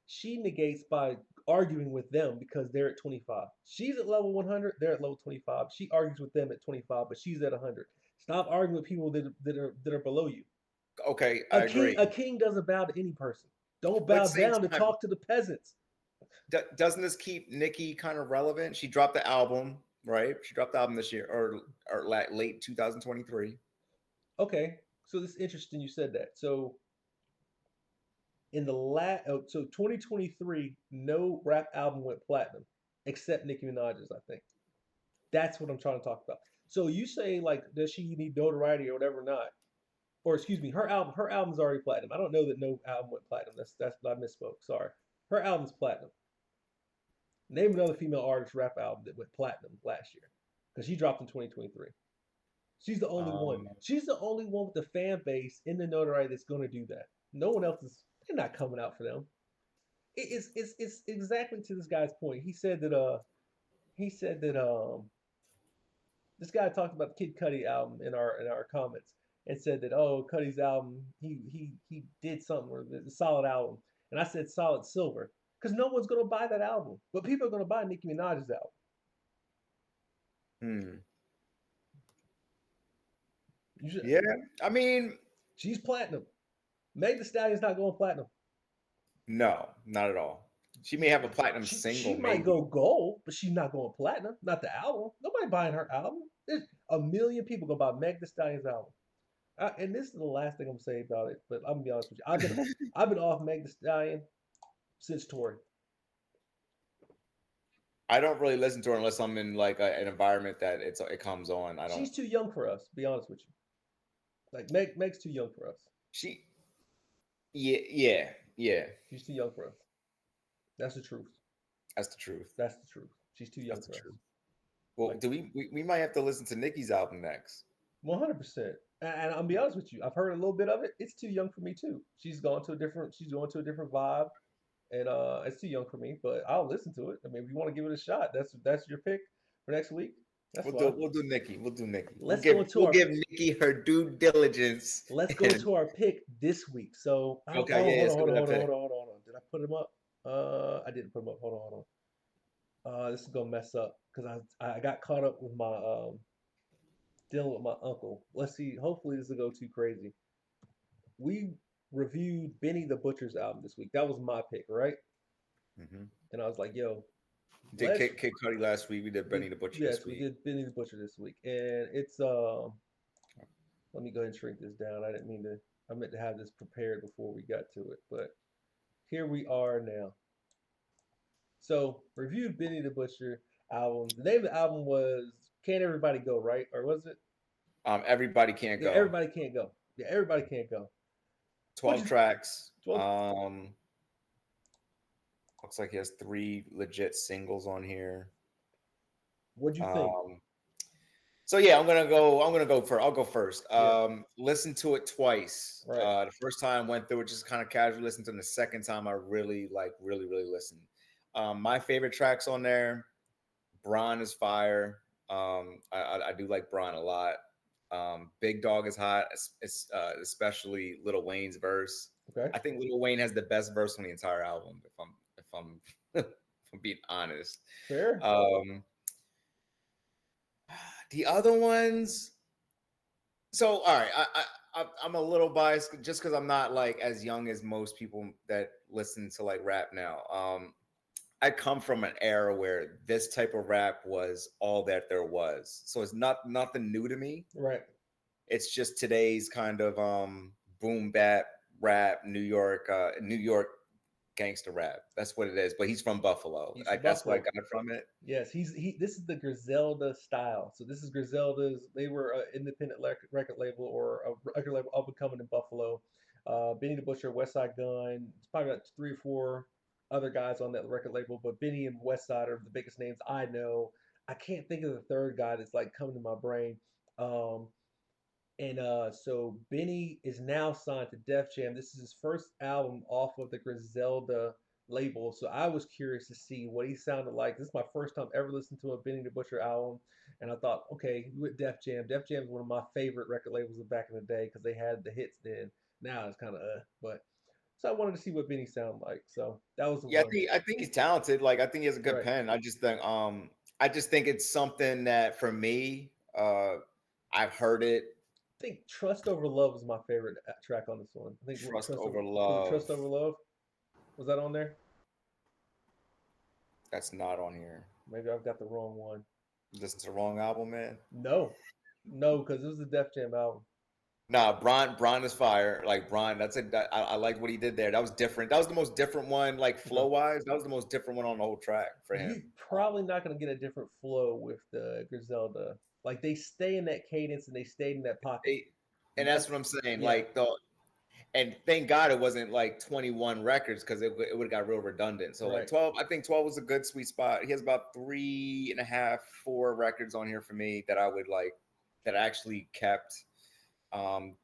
she negates by arguing with them because they're at 25. She's at level 100, they're at level 25. She argues with them at 25, but she's at 100. Stop arguing with people that are below you. Okay, I A king agree. a king doesn't bow to any person. Don't But at bow the same down to time, talk to the peasants. doesn't this keep Nicki kind of relevant? She dropped the album, right? She dropped the album this year, or late 2023. Okay, so this is interesting you said that. So So 2023, no rap album went platinum except Nicki Minaj's, I think. That's what I'm trying to talk about. So you say like, does she need notoriety or whatever? Not, or excuse me, her album's already platinum. I don't know that no album went platinum. That's I misspoke. Sorry, her album's platinum. Name another female artist rap album that went platinum last year, because she dropped in 2023. She's the only one. Um, She's the only one with the fan base in the notoriety that's going to do that. No one else is. They're not coming out for them. It's exactly to this guy's point. He said that this guy talked about the Kid Cudi album in our comments and said that, oh, Cudi's album, he did something, or the solid album, and I said solid silver, because no one's gonna buy that album, but people are gonna buy Nicki Minaj's album. hmm. You should, Yeah, I mean, she's platinum. Meg The Stallion's not going platinum. no, not at all. She may have a platinum She single, might go maybe. gold, but she's not going platinum. Not the album. Nobody buying her album. There's a million people gonna buy Meg The Stallion's album. And this is the last thing I'm gonna say about it, but I'm gonna be honest with you. I've been off Meg The Stallion since Tory. I don't really listen to her unless I'm in like an environment that it comes on. I don't. She's too young for us. To be honest with you, like Meg's too young for us. She, yeah, yeah, yeah. She's too young for us. That's the truth. That's the truth. That's the truth. She's too young That's the for us. truth. Well, Like do we might have to listen to Nicki's album next. 100%. And I'll be honest with you. I've heard a little bit of it. It's too young for me too. She's going to a different vibe, and it's too young for me. But I'll listen to it. I mean, if you want to give it a shot, that's your pick for next week. That's fine. We'll do Nicki. We'll do Nicki. Let's go into We'll our give Nicki her due diligence. let's go And into our pick this week. So I don't. okay, Oh, yeah, hold let's on, go hold to on, that hold on, pick. hold on, hold on. Did I put him up? I didn't put him up. Hold on, hold on. This is gonna mess up because I got caught up with my dealing with my uncle. Let's see. Hopefully this will go too crazy. We reviewed Benny the Butcher's album this week. That was my pick, right? Hmm. And I was like, yo, Did let's Kid Cudi last week? We did we Benny the Butcher yes, this we week. did Benny the Butcher this week. And it's let me go ahead and shrink this down. I didn't mean to I meant to have this prepared before we got to it, but here we are now. So reviewed Benny the Butcher album. The name of the album was Can't Everybody Go, right? Or was it? Everybody can't Yeah, go. Everybody Can't Go. Yeah, Everybody Can't Go. What 12 you tracks. 12 Looks like he has three legit singles on here. what'd you think? Um, so yeah, I'm gonna go. I'm gonna go for. I'll go first. Yeah, Listen to it twice. right. The first time went through it just kind of casually listened to it. And the second time I really really listened. My favorite tracks on there. Braun is fire. I do like Braun a lot. Big Dog is hot, especially Lil Wayne's verse. Okay. I think Lil Wayne has the best verse on the entire album. If I'm if I'm being honest. Fair. Um, the other ones. So all right, I'm a little biased just because I'm not like as young as most people that listen to like rap now. I come from an era where this type of rap was all that there was. So it's nothing new to me. Right. It's just today's kind of boom bap rap, New York gangster rap. That's what it is. But he's from Buffalo. He's from That's what I Buffalo. got from it. Yes, he. This is the Griselda style. So this is Griselda's. They were an independent record label, or a record label up and coming in Buffalo. Benny the Butcher, West Side Gun. It's probably got three or four other guys on that record label, but Benny and West Side are the biggest names I know. I can't think of the third guy that's like coming to my brain. Um, and so Benny is now signed to Def Jam. This is his first album off of the Griselda label. So I was curious to see what he sounded like. This is my first time ever listening to a Benny the Butcher album. And I thought, okay, with Def Jam. Def Jam is one of my favorite record labels of back in the day because they had the hits then. Now it's kind of but so I wanted to see what Benny sounded like. So that was the Yeah, one. I think he's talented. Like I think he has a good Right. pen. I just think it's something that for me, I've heard it. I think Trust Over Love was my favorite track on this one. I think Trust Trust Over over was it love. Trust Over Love? Was that on there? That's not on here. Maybe I've got the wrong one. Listen to the wrong album, man. No, no, because it was the Def Jam album. Nah, Bron is fire. Like Bron, I liked what he did there. That was different. That was the most different one, like flow Okay. wise. That was the most different one on the whole track for him. You probably not gonna get a different flow with the Griselda. Like they stay in that cadence and they stayed in that pocket. They, and that's That's what I'm saying. yeah, Like the and thank God it wasn't like 21 records because it would have got real redundant. So like right. 12, I think 12 was a good sweet spot. He has about three and a half, four records on here for me that I would like that I actually kept. Um,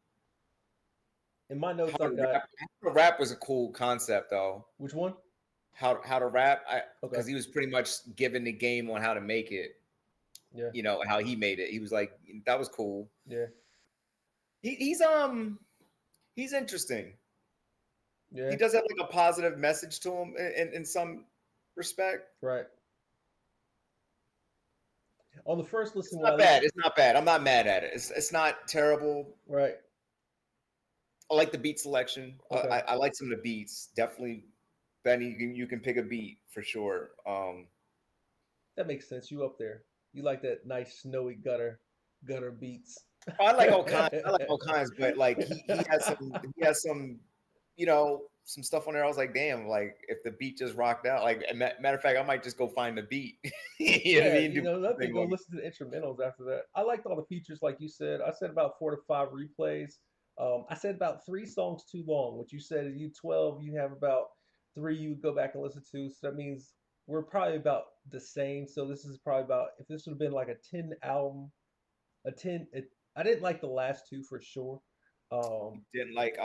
In my how notes, to I've got how to rap was a cool concept though. which one? How to rap, Okay. because he was pretty much given the game on how to make it. Yeah. You know how he made it. He was like that was cool. Yeah. He's interesting. He Yeah. does have like a positive message to him in some respect. Right. On the first It's listen, when I not bad. listened, It's not bad. I'm not mad at it. It's not terrible. right. I like the beat selection. Okay. I like some of the beats. Definitely, Benny, you can pick a beat for sure. That makes sense. You up there. You like that nice snowy gutter beats. I like all kinds. I like all kinds, but like he has some you know some stuff on there. I was like, damn, like if the beat just rocked out, like matter of fact, I might just go find the beat. You know what I Yeah, mean? Do my nothing. thing Go on it. listen to the instrumentals after that. I liked all the features, like you said. I said about 4 to 5 replays. I said about 3 songs too long. What you said is you 12, you have about three you would go back and listen to. So that means we're probably about the same. So this is probably about if this would have been like a 10 album, a 10. I didn't like the last two for sure. Um, Didn't like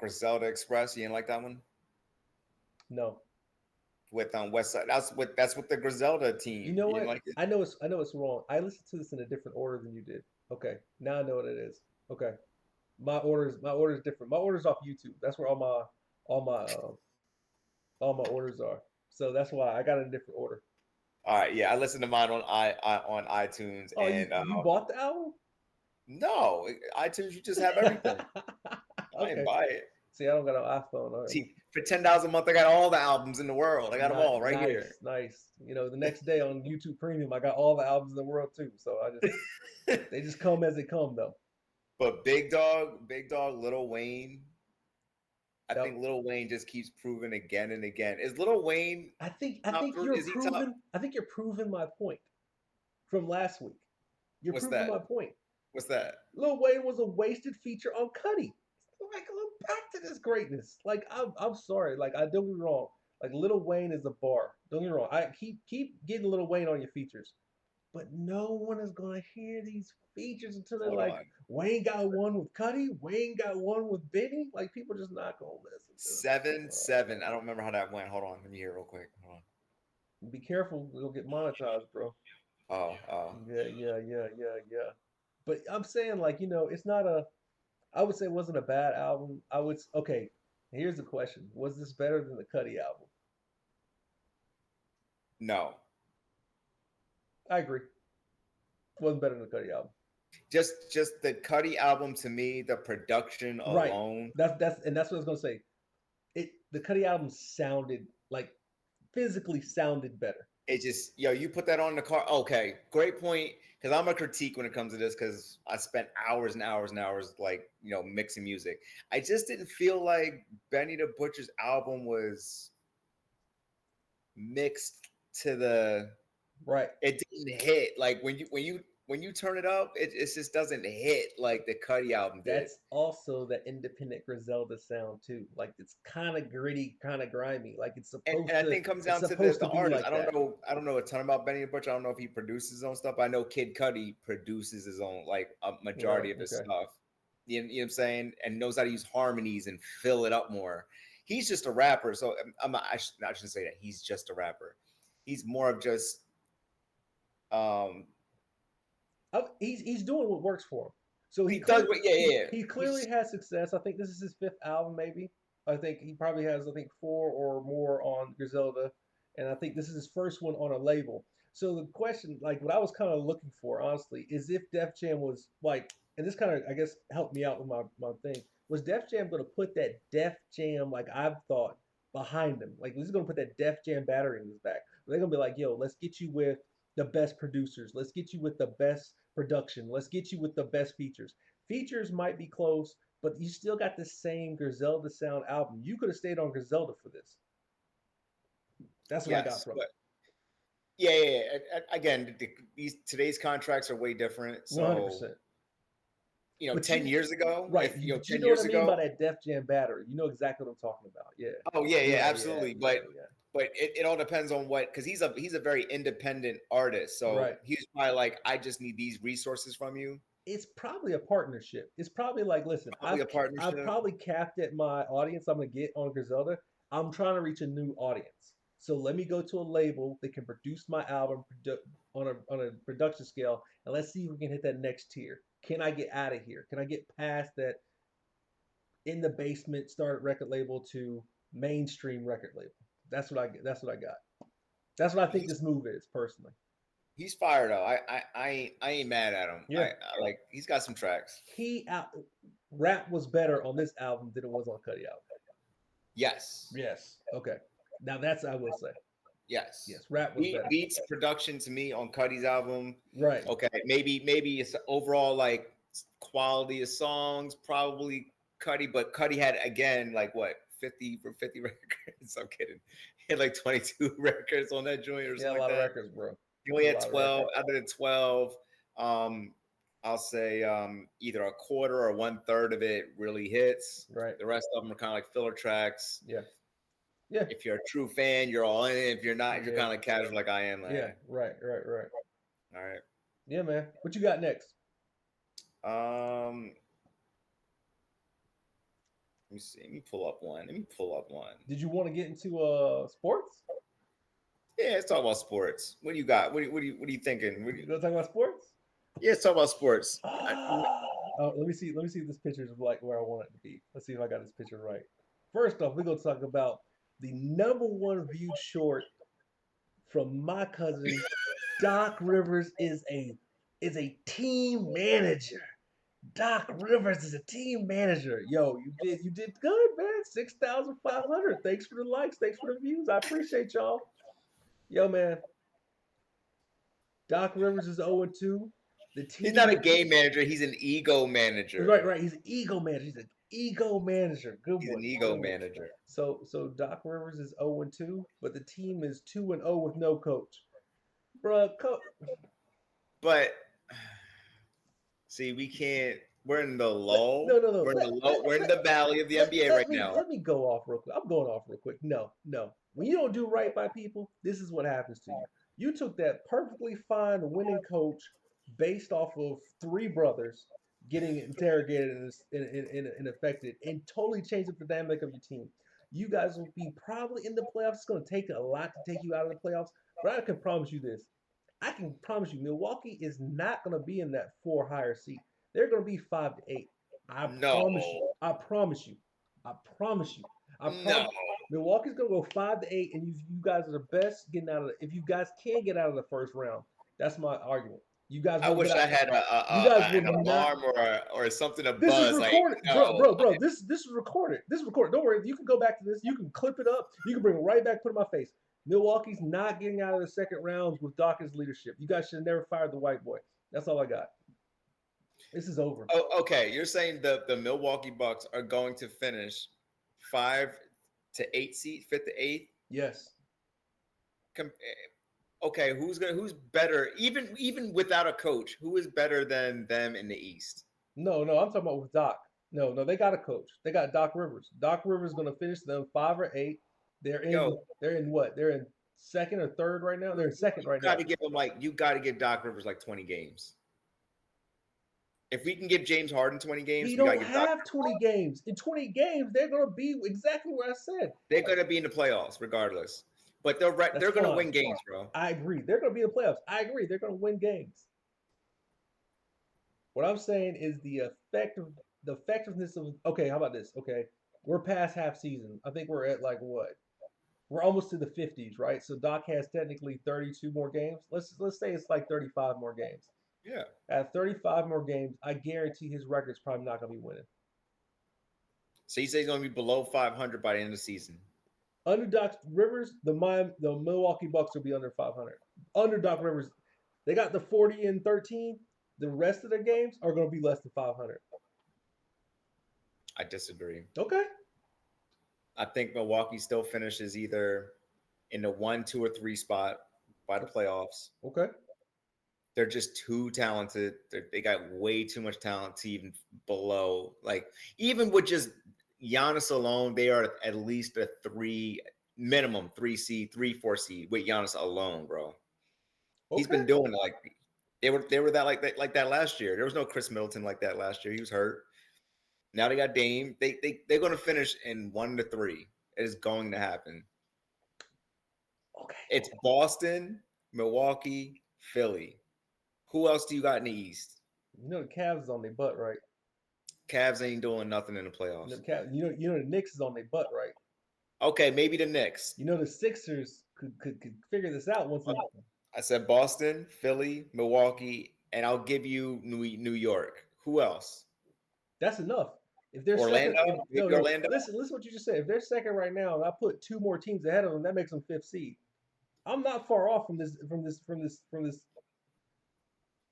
Griselda Express. You didn't like that one no, with West Side. That's with the Griselda you team. know You didn't what? like it? I know it's wrong. I listened to this in a different order than you did. Okay, now I know what it is. Okay. My order's different. My order's off YouTube. That's where all my orders are. So that's why I got it in a different order. All right, yeah, I listened to mine on I on iTunes Oh, you and you bought the album? no, iTunes you just have everything. I didn't Okay. buy it. See, I don't got an iPhone. See, for $10 a month, I got all the albums in the world. I got them Not all right here. nice, nice. The next day on YouTube Premium, I got all the albums in the world too. So they just come as they come though. But Big Dog, Little Wayne. I Yep. think Little Wayne just keeps proving again and again. Is Little Wayne I top think three? you're Is he top? proving I think you're proving my point from last week. You're What's proving that? my point. What's that? Lil Wayne was a wasted feature on Cuddy. Like, look back to this greatness. Like, I'm sorry. Like, I don't get me wrong. Like, Lil Wayne is a bar. Don't get me wrong. I keep getting Lil Wayne on your features, but no one is gonna hear these features until they're Hold like, on. Wayne got one with Cuddy. Wayne got one with Benny. Like, people just not gonna listen to them. 7-7. I don't remember how that went. Hold on. Let me hear it real quick. Hold on. Be careful. You'll get monetized, bro. Oh. Yeah. But I'm saying, like, it's not a. I would say it wasn't a bad album. Okay. Here's the question: was this better than the Cuddy album? No. I agree. It wasn't better than the Cuddy album. Just the Cuddy album to me, the production Right. alone. That's what I was gonna say. The Cuddy album sounded like physically sounded better. It just you put that on the car. Okay, great point. Because I'm a critique when it comes to this because I spent hours and hours and hours like mixing music. I just didn't feel like Benny the Butcher's album was mixed to the. Right. It didn't hit like when you turn it up, it just doesn't hit like the Cuddy album did. That's also the independent Griselda sound too. Like it's kind of gritty, kind of grimy. Like it's And supposed I to. think it comes It's down to supposed to the be artist. like that. I don't know a ton about Benny the Butcher. I don't know if he produces his own stuff. But I know Kid Cudi produces his own like a Right. majority of his Okay. stuff. You know what I'm saying? And knows how to use harmonies and fill it up more. He's just a rapper. So I shouldn't say that. He's just a rapper. He's more of just He's doing what works for him. So he does what he He's clearly has success. I think this is his fifth album, maybe. I think he probably has four or more on Griselda, and I think this is his first one on a label. So the question, like what I was kind of looking for, honestly, is if Def Jam was like, and this kind of I guess helped me out with my thing. Was Def Jam going to put that Def Jam like I've thought behind him? Like, he's going to put that Def Jam battery in his back. They're going to be like, yo, let's get you with the best producers. Let's get you with the best production. Let's get you with the best features. Features might be close, but you still got the same Griselda sound album. You could have stayed on Griselda for this. That's what I got Yes, from but it. yeah. Again, these today's contracts are way different. So 100%. 10 But years ago, right, if but you 10 know what years I mean ago, by that Def Jam battery. You know exactly what I'm talking about. Yeah. oh yeah, Yeah, yeah, absolutely. yeah, But yeah. it all depends on what, because he's a very independent artist. So Right. he's probably like, I just need these resources from you. It's probably a partnership. It's probably like, listen, Probably a I've partnership. probably capped at my audience I'm gonna get on Griselda. I'm trying to reach a new audience. So let me go to a label that can produce my album on a production scale, and let's see if we can hit that next tier. Can I get out of here? Can I get past that in the basement started record label to mainstream record label? That's what I got. That's what I think He's this move is personally. he's fired though. I ain't mad at him. Yeah, I like he's got some tracks. he out rap was better on this album than it was on Cuddy album. Yes. Yes. Okay. Now that's I will say. Yes. Yes, rap was better. Beats production to me on Cuddy's album. Right. Okay, maybe it's overall like quality of songs, probably Cuddy, but Cuddy had again like what 50 records. I'm kidding. He had like 22 records on that joint or Yeah, a something like lot of that. records, bro. He A only had lot of 12. records. Out of the 12, um, I'll say either a quarter or one third of it really hits. Right. The rest of them are kind of like filler tracks. Yeah. Yeah. If you're a true fan, you're all in. If you're not, if you're Yeah. kind of casual like I am, like, Yeah. Right. Right. Right. all right. Yeah, man. What you got next? Um, Let me see. Let me pull up one. Did you want to get into sports? Yeah, let's talk about sports. What do you got? What are you thinking? You gonna talk about sports? Yeah, let's talk about sports. Oh, let me see. Let me see if this picture's like where I want it to be. Let's see if I got this picture right. First off, we're gonna talk about the number one viewed short from my cousin. Doc Rivers is a team manager. Doc Rivers is a team manager. Yo, you did good, man. 6,500. Thanks for the likes. Thanks for the views. I appreciate y'all. Yo, man. Doc Rivers is 0-2. The He's not team a game manager. He's an ego manager. right, right. He's an ego manager. He's an ego manager. Good He's one. an ego Good one. manager. So Doc Rivers is 0-2, but the team is 2-0 with no coach. Bruh, But see, we can't. We're in the lull. no, no, no. We're in the lull. We're in the valley of the NBA right now. Let me go off real quick. I'm going off real quick. No, no. When you don't do right by people, this is what happens to you. You took that perfectly fine winning coach based off of three brothers getting interrogated and affected and totally changed up the dynamic of your team. You guys will be probably in the playoffs. It's going to take a lot to take you out of the playoffs, but I can promise you this. I can promise you, Milwaukee is not going to be in that four higher seat. They're going to be 5-8. I No, promise you. I promise you. I promise you. I no. promise. Milwaukee's going to go 5-8, and you guys are the best getting out of it. If you guys can get out of the first round, that's my argument. You guys I will wish get I out. had You guys will an not. alarm or something to This is buzz. Like, recorded, no. bro. This is recorded. This is recorded. Don't worry. You can go back to this. You can clip it up. You can bring it right back. Put it in my face. Milwaukee's not getting out of the second rounds with Dawkins' leadership. You guys should have never fired the white boy. That's all I got. This is over. Oh, okay. You're saying the Milwaukee Bucks are going to finish 5 to 8 seed, 5th to 8th. Yes. Okay, who's better? Even without a coach, who is better than them in the East? No, I'm talking about with Doc. No, they got a coach. They got Doc Rivers. Doc Rivers is going to finish them 5 or 8. They're in what? They're in second or third right now. They're in second right now. You got to give Doc Rivers like 20 games. If we can give James Harden 20 games, He we got to don't give Doc. have 20 games. In 20 games, they're going to be exactly where I said. They're going to be in the playoffs regardless. But they're going to win games, bro. I agree. They're going to be in the playoffs. I agree. They're going to win games. What I'm saying is the effectiveness of. Okay, how about this? Okay, we're past half season. I think we're at like what? We're almost to the 50s, right? So Doc has technically 32 more games. Let's say it's like 35 more games. Yeah. At 35 more games, I guarantee his record's probably not going to be winning. So you say he's going to be below 500 by the end of the season. Under Doc Rivers, the Milwaukee Bucks will be under 500. Under Doc Rivers, they got the 40-13. The rest of their games are going to be less than 500. I disagree. Okay. I think Milwaukee still finishes either in the 1, 2, or 3 spot by the playoffs. Okay. They're just too talented. They got way too much talent to even below. Like even with just Giannis alone, they are at least a minimum 3 seed, 3, 4 seed with Giannis alone, bro. He's Okay. been doing it like they were that last year. There was no Chris Middleton like that last year. He was hurt. Now they got Dame. They're going to finish in 1 to 3. It is going to happen. Okay. It's Boston, Milwaukee, Philly. Who else do you got in the East? You know the Cavs is on their butt, right? Cavs ain't doing nothing in the You know playoffs. the Cavs, you know the Knicks is on their butt, right? Okay, maybe the Knicks. You know the Sixers could figure this out once they. I said Boston, Philly, Milwaukee, and I'll give you New York. Who else? That's enough. If they're second, Orlando? if no Maybe no, Orlando? listen what you just said. If they're second right now, and I put two more teams ahead of them, that makes them fifth seed. I'm not far off from this.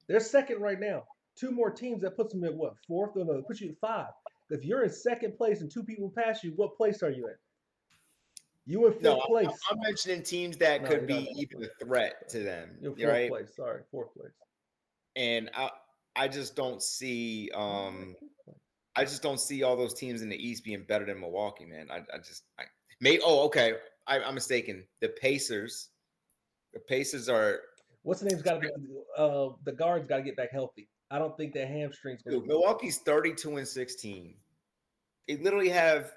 They're second right now. Two more teams that puts them at what fourth? Or no, puts you at five. If you're in second place and two people pass you, what place are you in? You in No, fifth place. I'm mentioning teams that No, could you're not be in fifth even place. a threat to them. You're in You're fourth right. place. Sorry, fourth place. And I just don't see Why are you at fourth place? I just don't see all those teams in the East being better than Milwaukee, man. I may oh okay. I'm mistaken. The Pacers. The Pacers are What's the name's got to get the guards got to get back healthy. I don't think that hamstring's gonna. dude, Milwaukee's 32-16. They literally have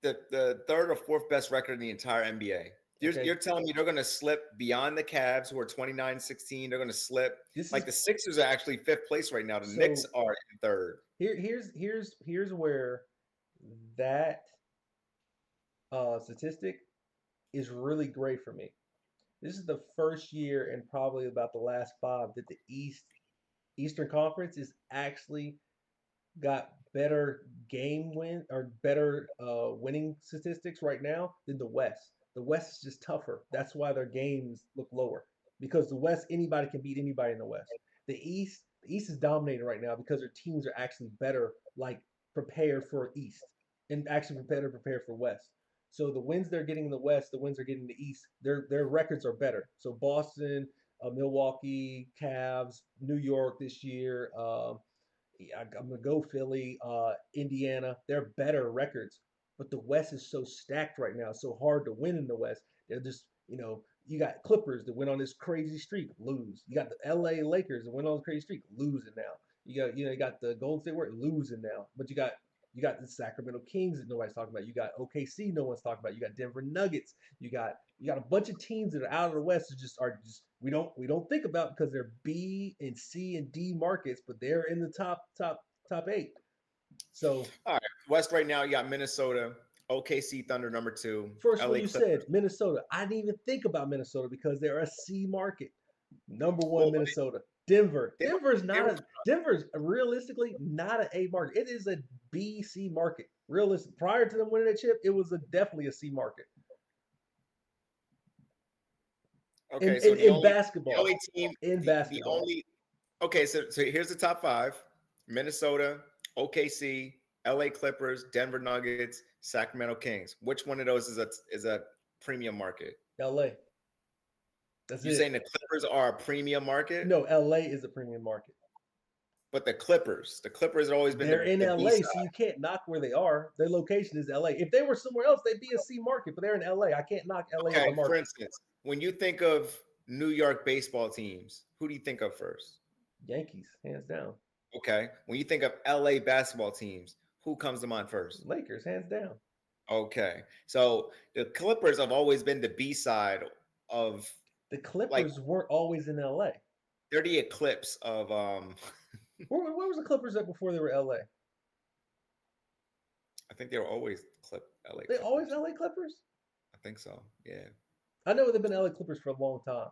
the third or fourth best record in the entire NBA. Okay, You're telling me they're going to slip beyond the Cavs, who are 29-16. They're going to slip. this Like is the Sixers are actually fifth place right now. The Knicks so. are in third. Here's where that statistic is really great for me. This is the first year in probably about the last five that the Eastern Conference is actually got better game win or better winning statistics right now than the West. The West is just tougher. That's why their games look lower because the West anybody can beat anybody in the West. The East is dominating right now because their teams are actually better, like prepared for East and actually better prepared for West. So the wins they're getting in the West, the wins they're getting in the East, their records are better. So Boston, Milwaukee, Cavs, New York this year, I'm gonna go Philly, Indiana. They're better records, but the West is so stacked right now. It's so hard to win in the West. They're just you got Clippers that went on this crazy streak, lose. You got the L.A. Lakers that went on this crazy streak, losing now. You got the Golden State Warriors losing now, but you got the Sacramento Kings that nobody's talking about. You got OKC, no one's talking about. You got Denver Nuggets. You got a bunch of teams that are out of the West that are just we don't think about because they're B and C and D markets, but they're in the top eight. So All right. West right now, you got Minnesota, OKC Thunder number 2, first when LA you Clippers. said Minnesota, I didn't even think about Minnesota because they're a C market. Number one, Well, Minnesota. Denver. they were, Denver's they not were a Denver's realistically not an A market. It is a B C market. Realistic. Prior to them winning that chip, it was definitely a C market. In okay. So in, in the basketball. only team, In the basketball. only okay. So here's the top 5: Minnesota, OKC, LA Clippers, Denver Nuggets, Sacramento Kings. Which one of those is a premium market? LA. That's You saying it. the Clippers are a premium market? No, LA is a premium market. But the Clippers have always been They're in the B LA, so side. you can't knock where they are. Their location is LA. If they were somewhere else, they'd be a C market, but they're in LA. I can't knock LA as Okay, a for market. instance, when you think of New York baseball teams, who do you think of first? Yankees, hands down. Okay, when you think of LA basketball teams, who comes to mind first? Lakers, hands down. Okay, so the Clippers have always been the B side of The like Clippers weren't always in LA. they're the eclipse of Where was the Clippers at before they were LA? I think they were always LA They always Clippers. LA Clippers? I think so. Yeah. I know they've been LA Clippers for a long time.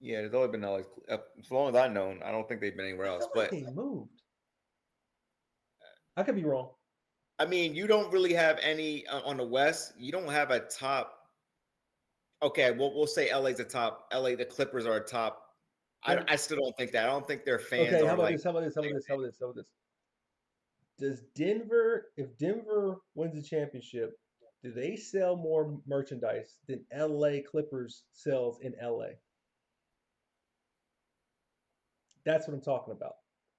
Yeah, there's always been LA as long as I've known. I don't think they've been anywhere I else. feel like But they moved. I could be wrong. I mean, you don't really have any on the West. You don't have a top. Okay, we'll say LA's a top. LA, the Clippers are a top. I still don't think that. I don't think their fans Okay, how are about like. this? How about this? How about this? How about this? How about this? Does Denver, if Denver wins the championship, do they sell more merchandise than LA Clippers sells in LA? That's what I'm talking about.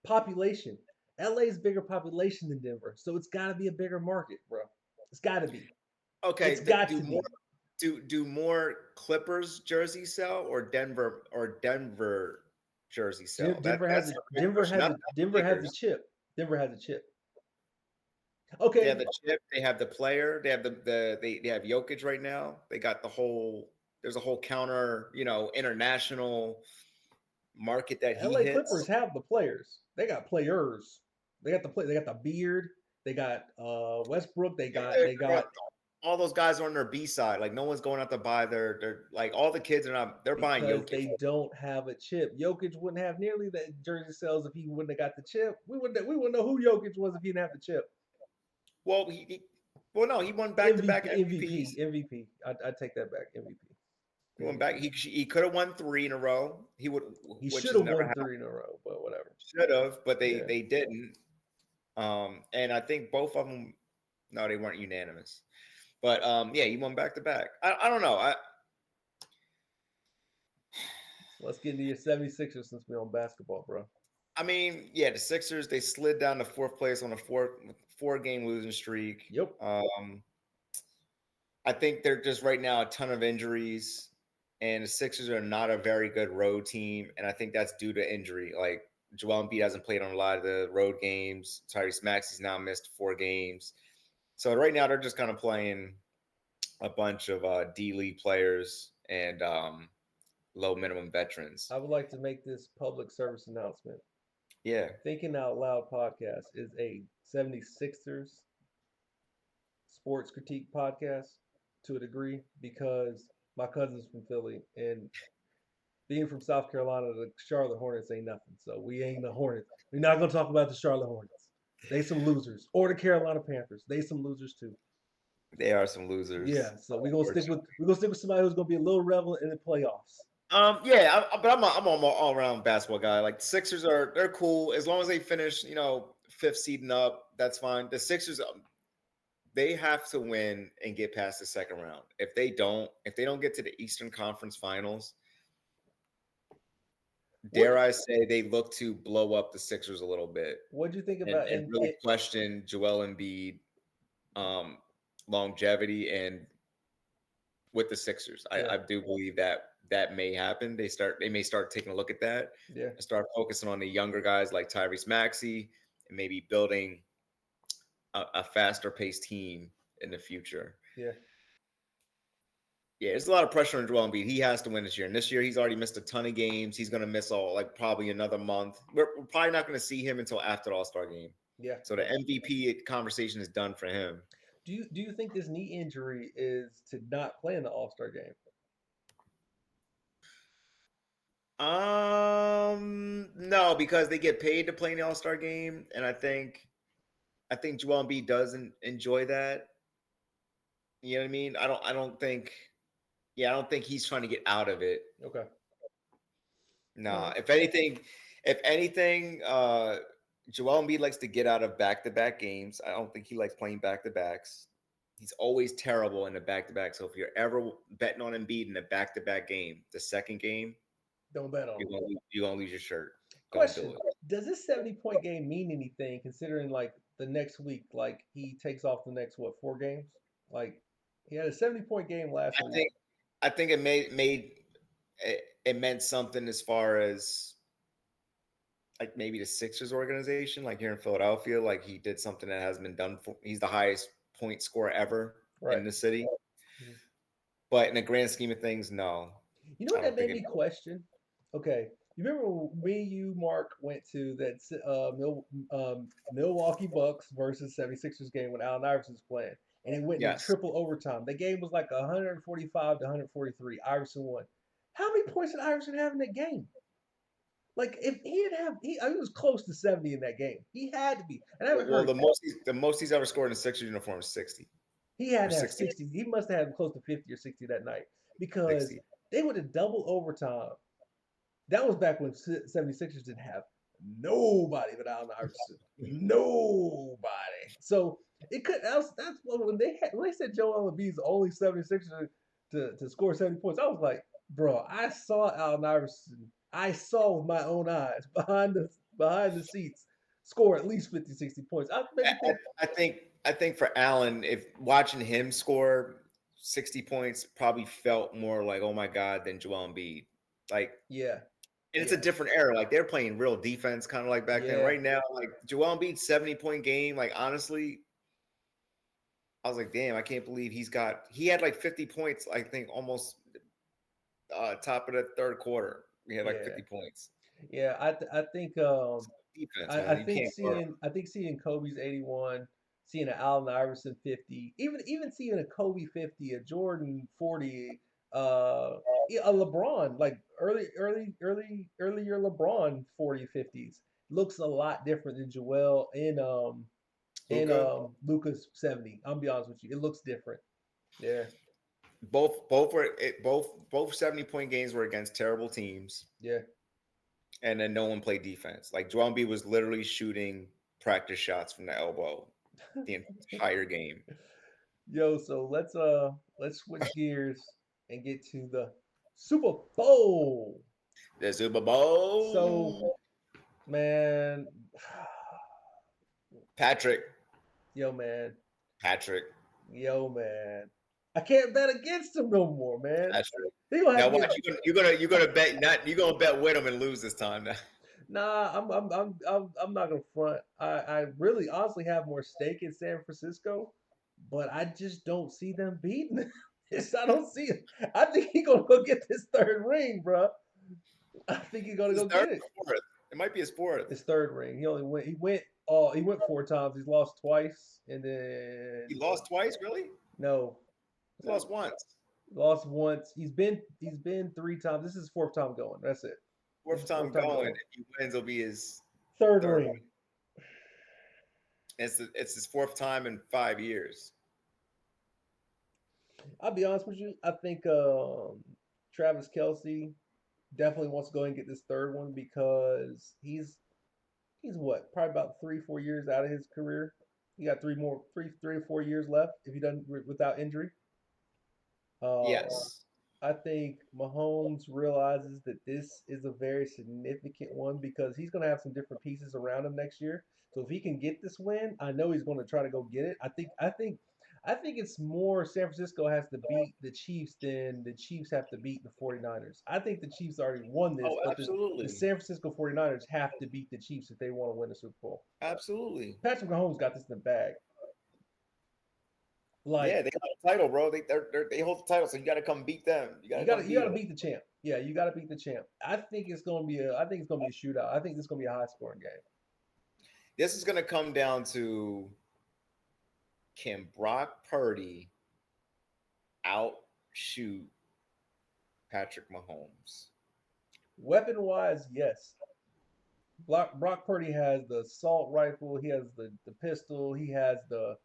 Population. LA's bigger population than Denver, so it's got to be a bigger market, bro. It's got to be. It's Okay, got do to more be. do more Clippers jersey sell or Denver jersey sell? Denver has That's a the big question. Not the Denver has the Lakers. chip. Denver has a chip. They have Okay, the chip. They have the player. They have they have Jokic right now. They got the whole. There's a whole counter, international market that he LA Clippers hits. have the players. They got players. They got the play. They got the beard. They got Westbrook. They got All those guys are on their B side. Like no one's going out to buy their like all the kids are not. They're buying because Jokic. they don't have a chip. Jokic wouldn't have nearly that jersey sales if he wouldn't have got the chip. We wouldn't know who Jokic was if he didn't have the chip. Well, well no, he won back to back MVP, MVPs. MVP, MVP. I take that back. MVP, He won back. MVP. He could have won three in a row. He would, He which should has have never won happened. three in a row, but whatever. Should have, but Yeah. they didn't. And I think both of them. No, they weren't unanimous. But yeah, he won back to back. I don't know. So let's get into your 76ers since we're on basketball, bro. I mean, yeah, the Sixers they slid down to fourth place on a four game losing streak. Yep. I think they're just right now a ton of injuries, and the Sixers are not a very good road team, and I think that's due to injury. Like Joel Embiid hasn't played on a lot of the road games. Tyrese Maxey's now missed 4 games, so right now they're just kind of playing a bunch of D League players and low minimum veterans. I would like to make this public service announcement. Yeah, Thinking Out Loud podcast is a 76ers sports critique podcast to a degree because my cousin's from Philly and being from South Carolina, the Charlotte Hornets ain't nothing. So we ain't the Hornets. We're not gonna talk about the Charlotte Hornets. They some losers. Or the Carolina Panthers. They some losers too. they are some losers. Yeah, so we're gonna stick with somebody who's gonna be a little relevant in the playoffs. Yeah, but I'm an all around basketball guy. Like the Sixers they're cool as long as they finish, fifth seed and up. That's fine. The Sixers, they have to win and get past the second round. If they don't get to the Eastern Conference Finals, What dare I say they look to blow up the Sixers a little bit What do you think and, about and really question Joel Embiid um, longevity and with the Sixers. yeah, I do believe that may happen. They may start taking a look at that yeah, and start focusing on the younger guys like Tyrese Maxey and maybe building a faster paced team in the future. yeah. Yeah, there's a lot of pressure on Joel Embiid. He has to win this year. And this year, he's already missed a ton of games. He's going to miss probably another month. We're probably not going to see him until after the All Star game. Yeah. So the MVP conversation is done for him. Do you think this knee injury is to not play in the All Star game? No, because they get paid to play in the All Star game, and I think Joel Embiid doesn't enjoy that. You know what I mean? I don't think he's trying to get out of it. Okay. All No, right. if anything, Joel Embiid likes to get out of back-to-back games. I don't think he likes playing back-to-backs. He's always terrible in the back-to-back. So if you're ever betting on Embiid in a back-to-back game, the second game, Don't bet on him. you're gonna lose your shirt. Don't do Question: it. Does this 70-point game mean anything considering like the next week, like he takes off the next 4 games? Like he had a 70-point game last I week. think I think it it meant something as far as like maybe the Sixers organization, like here in Philadelphia, like he did something that hasn't been done for. He's the highest point scorer ever Right. in the city, Mhm. but in the grand scheme of things, no, You know I what that don't made think me it. question? Okay, you remember when me, you, Mark went to that Milwaukee Bucks versus 76ers game when Allen Iverson was playing, and it went into Yes, triple overtime. The game was like 145 to 143. Iverson won. How many points did Iverson have in that game? Like if he had have he was close to 70 in that game. He had to be. And I haven't well, heard the most he's ever scored in a Sixers uniform is 60 he had or to have 60, 60. He must have had close to 50 or 60 that night because 60. they would have double overtime. That was back when 76ers didn't have nobody but Allen Iverson. Nobody. So it could that's when they said Joel Embiid's only 76 to score 70 points. I was like, bro, I saw Allen Iverson. I saw with my own eyes behind the seats score at least 50, 60 points. I I, maybe think, I think for Allen, if watching him score 60 points probably felt more like, oh my God, than Joel Embiid. Like, yeah, and it's a yeah, different era. Like they're playing real defense, kind of like back then. yeah, Right now, like Joel Embiid's 70-point game, like honestly, I was like, damn, I can't believe he had like 50 points, I think almost top of the third quarter. We had like yeah, 50 points. yeah. I think Defense, man. You can't guard him. I think seeing Kobe's 81, seeing an Allen Iverson 50, even seeing a Kobe 50, a Jordan 40, yeah, a LeBron like earlier LeBron 40 50s looks a lot different than Joel and Luca, Luca's 70. I'm be honest with you, it looks different. Yeah, both 70-point games were against terrible teams, yeah. and then no one played defense. Like Joel Embiid was literally shooting practice shots from the elbow the entire game. Yo, so let's switch gears and get to the Super Bowl. The Super So, Bowl. man, Patrick. yo, man, Patrick. yo, man, I can't bet against him no more, man. Patrick. They gonna have Now to watch, get you're gonna bet not you're gonna bet with him and lose this time now. nah. I'm not gonna front. I really honestly have more stake in San Francisco, but I just don't see them beating. Them. I don't see it. I think he gonna go get this third ring, bro. I think he's gonna His go third get it. or fourth. It might be his fourth. His third ring. He only went. He went. Oh, he went four times. He's lost twice, and He then lost twice, really? no, He lost once. lost once. He's been three times. This is his fourth time going. That's it. This Fourth is fourth time time going. going. If he wins, it'll be his Third third one. ring. It's his fourth time in 5 years. I'll be honest with you. I think Travis Kelsey definitely wants to go and get this third one because he's what probably about 3 4 years out of his career. He got three or 4 years left if he doesn't without injury. Um, Yes. I think Mahomes realizes that this is a very significant one because he's going to have some different pieces around him next year. So if he can get this win, I know he's going to try to go get it. I think it's more San Francisco has to beat the Chiefs than the Chiefs have to beat the 49ers. I think the Chiefs already won this, Oh, but the absolutely. San Francisco 49ers have to beat the Chiefs if they want to win the Super Bowl. Absolutely. Patrick Mahomes got this in the bag. Yeah, Like they got the title, bro. They hold the title, so you got to come beat them. You got to come you beat gotta them. beat the champ. Yeah, you gotta beat the champ. I think it's gonna be a shootout. I think this is gonna be a high scoring game. This is going to come down to, can Brock Purdy outshoot Patrick Mahomes? Weapon wise, yes. Brock Purdy has the assault rifle. He has the pistol. He has the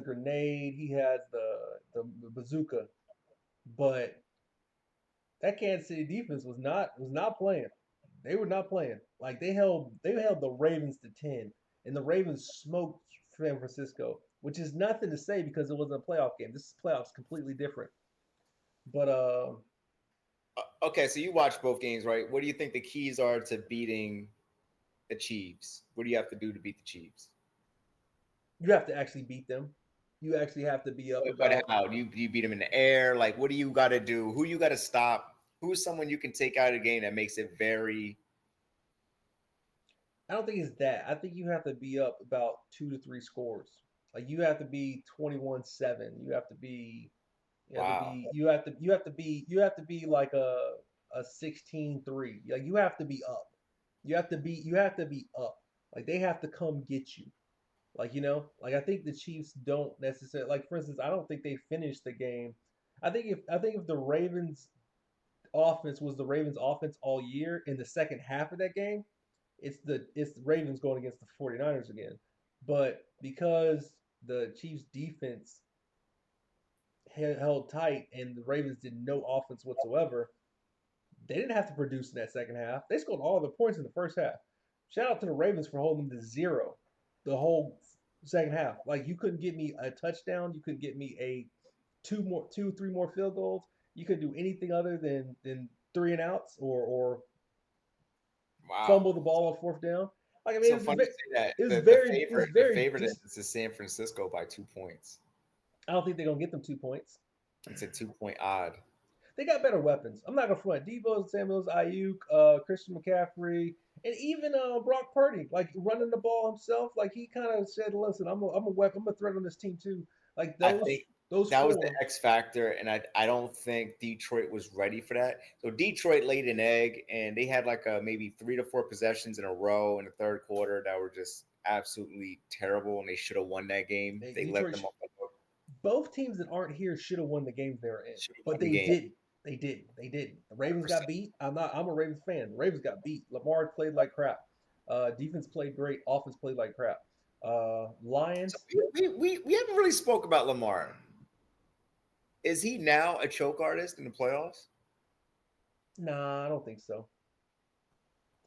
grenade. He has the bazooka. But that Kansas City defense was not playing. They were not playing. Like they held the Ravens to 10, and the Ravens smoked San Francisco, which is nothing to say because it wasn't a playoff game. This is playoffs completely different. But Okay, so you watched both games, right? What do you think the keys are to beating the Chiefs? What do you have to do to beat the Chiefs? you have to actually beat them. You actually have to be up But about. how do you beat them in the air? Like, what do you got to do? Who you got to stop? Who's someone you can take out of the game that makes it very I don't think it's that. I think you have to be up about 2 to 3 scores. Like you have to be 21-7. wow? You have to be like a 16-3. Like you have to be up. You have to be up. Like they have to come get you. Like like I think the Chiefs don't necessarily like for instance, I don't think they finished the game. I think if the Ravens offense was the Ravens offense all year in the second half of that game, it's the Ravens going against the 49ers again. But because the Chiefs defense held tight and the Ravens did no offense whatsoever, they didn't have to produce in that second half. They scored all the points in the first half. Shout out to the Ravens for holding them to zero the whole second half. Like you couldn't get me a touchdown, you couldn't get me a three more field goals. You couldn't do anything other than three and outs or Wow. fumble the ball on fourth down. Like I mean, So funny you say that. it was The very it was favorite the very favorite dis. is San Francisco by 2 points. I don't think they're gonna get them 2 points. It's a 2 point odd. They got better weapons. I'm not gonna front. Debo Samuel's, Ayuk, Christian McCaffrey, and even Brock Purdy, like running the ball himself. Like he kind of said, "Listen, I'm a weapon. I'm a threat on this team too." Like I think those that was the four. X factor, and I don't think Detroit was ready for that. So Detroit laid an egg, and they had like a maybe 3 to 4 possessions in a row in the third quarter that were just absolutely terrible, and they should have won that game. They let Detroit, them off the hook. both teams that aren't here should have won the games they were in, Should have but won the they game. didn't. They didn't. They didn't. The Ravens got 100%. beat. I'm a Ravens fan. The Ravens got beat. Lamar played like crap. Defense played great. Offense played like crap. So Lions. we haven't really spoke about Lamar. Is he now a choke artist in the playoffs? Nah, I don't think so.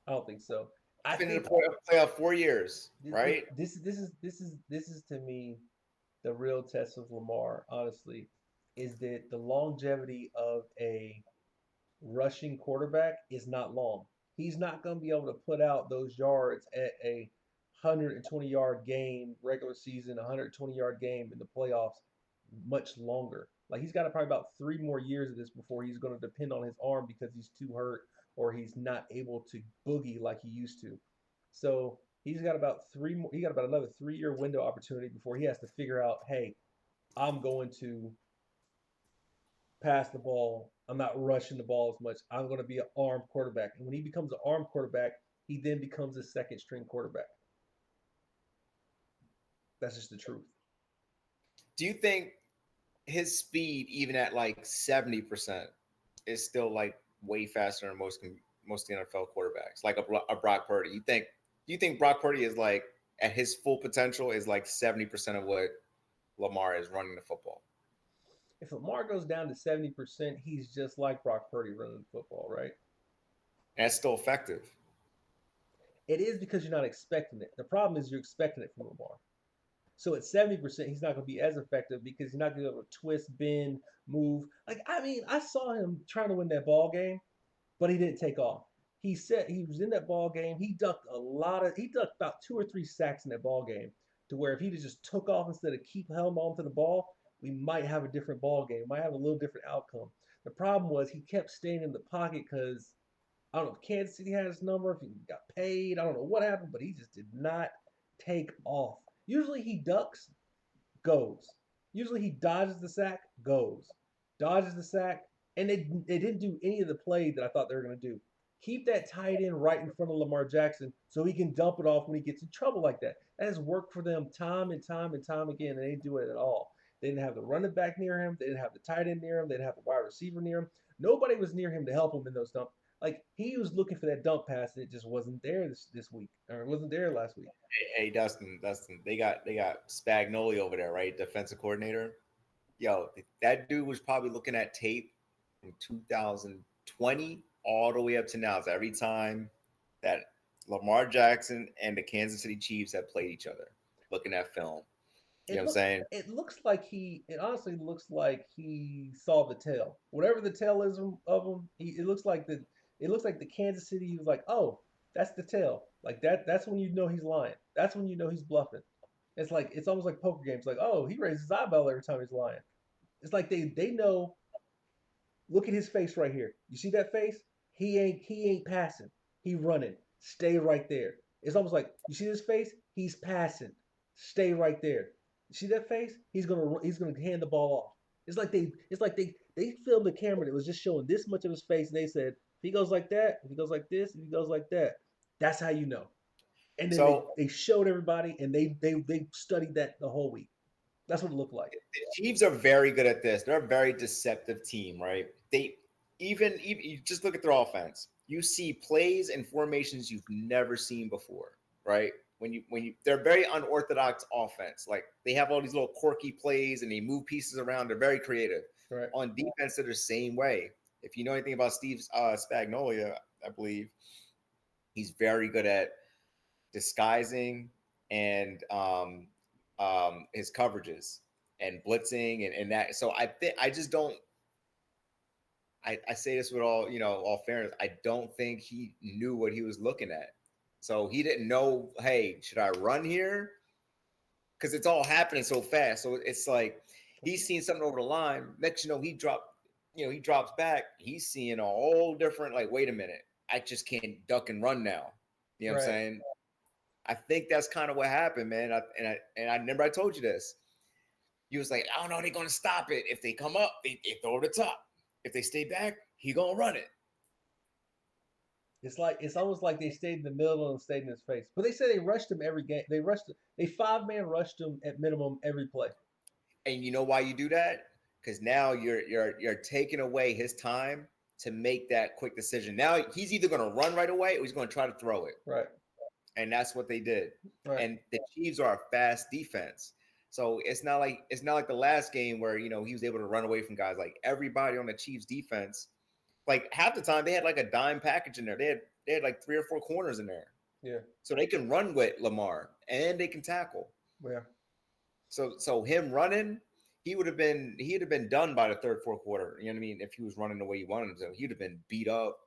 I don't think so. I He's been in think the playoff 4 years, right? this is to me the real test of Lamar. Honestly, is that the longevity of a rushing quarterback is not long. He's not going to be able to put out those yards at a 120-yard game regular season, 120-yard game in the playoffs much longer. Like he's got probably about 3 more years of this before he's going to depend on his arm because he's too hurt or he's not able to boogie like he used to. So he's got about three more. He got about another 3 year window opportunity before he has to figure out, hey, I'm going to pass the ball. I'm not rushing the ball as much. I'm going to be an armed quarterback. And when he becomes an armed quarterback, he then becomes a second string quarterback. That's just the truth. Do you think his speed, even at like 70%, is still like way faster than most NFL quarterbacks, like a Brock Purdy? Do you think Brock Purdy is like at his full potential is like 70% of what Lamar is running the football? If Lamar goes down to 70%, he's just like Brock Purdy running the football, right? And that's still effective. It is because you're not expecting it. The problem is you're expecting it from Lamar. So at 70%, he's not going to be as effective because he's not going to be able to twist, bend, move. Like, I mean, I saw him trying to win that ball game, but he didn't take off. He said he was in that ball game. He ducked about 2 or 3 sacks in that ball game to where if he just took off instead of keep held on to the ball, we might have a different ball game, might have a little different outcome. The problem was he kept staying in the pocket because I don't know if Kansas City had his number, if he got paid, I don't know what happened, but he just did not take off. Usually he ducks, goes. Usually he dodges the sack, goes. Dodges the sack, and they didn't do any of the play that I thought they were going to do. Keep that tight end right in front of Lamar Jackson so he can dump it off when he gets in trouble like that. That has worked for them time and time and time again, and they didn't do it at all. They didn't have the running back near him. They didn't have the tight end near him. They didn't have the wide receiver near him. Nobody was near him to help him in those dump. Like he was looking for that dump pass, and it just wasn't there this week, or it wasn't there last week. Hey, Dustin, they got Spagnoli over there, right? Defensive coordinator. Yo, that dude was probably looking at tape from 2020 all the way up to now. So every time that Lamar Jackson and the Kansas City Chiefs have played each other, looking at film. You know it what I'm look saying? it looks like it honestly looks like he saw the tail. Whatever the tail is of him, it looks like the Kansas City he was like, "Oh, that's the tail." Like that's when you know he's lying. That's when you know he's bluffing. It's almost like poker games like, "Oh, he raises his eyebrow every time he's lying." It's like they know, look at his face right here. You see that face? He ain't passing. He running. Stay right there. It's almost like you see this face? He's passing. Stay right there. You see that face? He's gonna hand the ball off. It's like they filmed the camera that was just showing this much of his face, and they said if he goes like that, if he goes like this, if he goes like that, that's how you know. And then they So they showed everybody, and they studied that the whole week. That's what it looked like. the Chiefs are very good at this. They're a very deceptive team, right? They even you just look at their offense. You see plays and formations you've never seen before, right? When you they're very unorthodox offense. Like they have all these little quirky plays and they move pieces around. They're very creative. Right? On defense, they're the same way. If you know anything about Steve Spagnolia, I believe he's very good at disguising and his coverages and blitzing and that. So I think I just don't. I say this with all all fairness. I don't think he knew what he was looking at. So he didn't know. Hey, should I run here? Because it's all happening so fast. So it's like he's seeing something over the line. Next, he drops back. He's seeing a whole different. Like, wait a minute, I just can't duck and run now. You know what I'm Right. saying? I think that's kind of what happened, man. I remember I told you this. He was like, I don't know, they're gonna stop it. If they come up, they throw the top. If they stay back, he gonna run it. It's almost like they stayed in the middle and stayed in his face. But they say they rushed him every game. They 5-man rushed him at minimum every play. And you know why you do that? Because now you're taking away his time to make that quick decision. Now he's either gonna run right away or he's gonna try to throw it. Right. And that's what they did. Right. And the Chiefs are a fast defense. So it's not like the last game where he was able to run away from guys. Like everybody on the Chiefs defense, like half the time they had like a dime package in there. They had like 3 or 4 corners in there. Yeah. So they can run with Lamar and they can tackle. Yeah. So him running, he'd have been done by the third, fourth quarter. You know what I mean? If he was running the way he wanted him to, he'd have been beat up.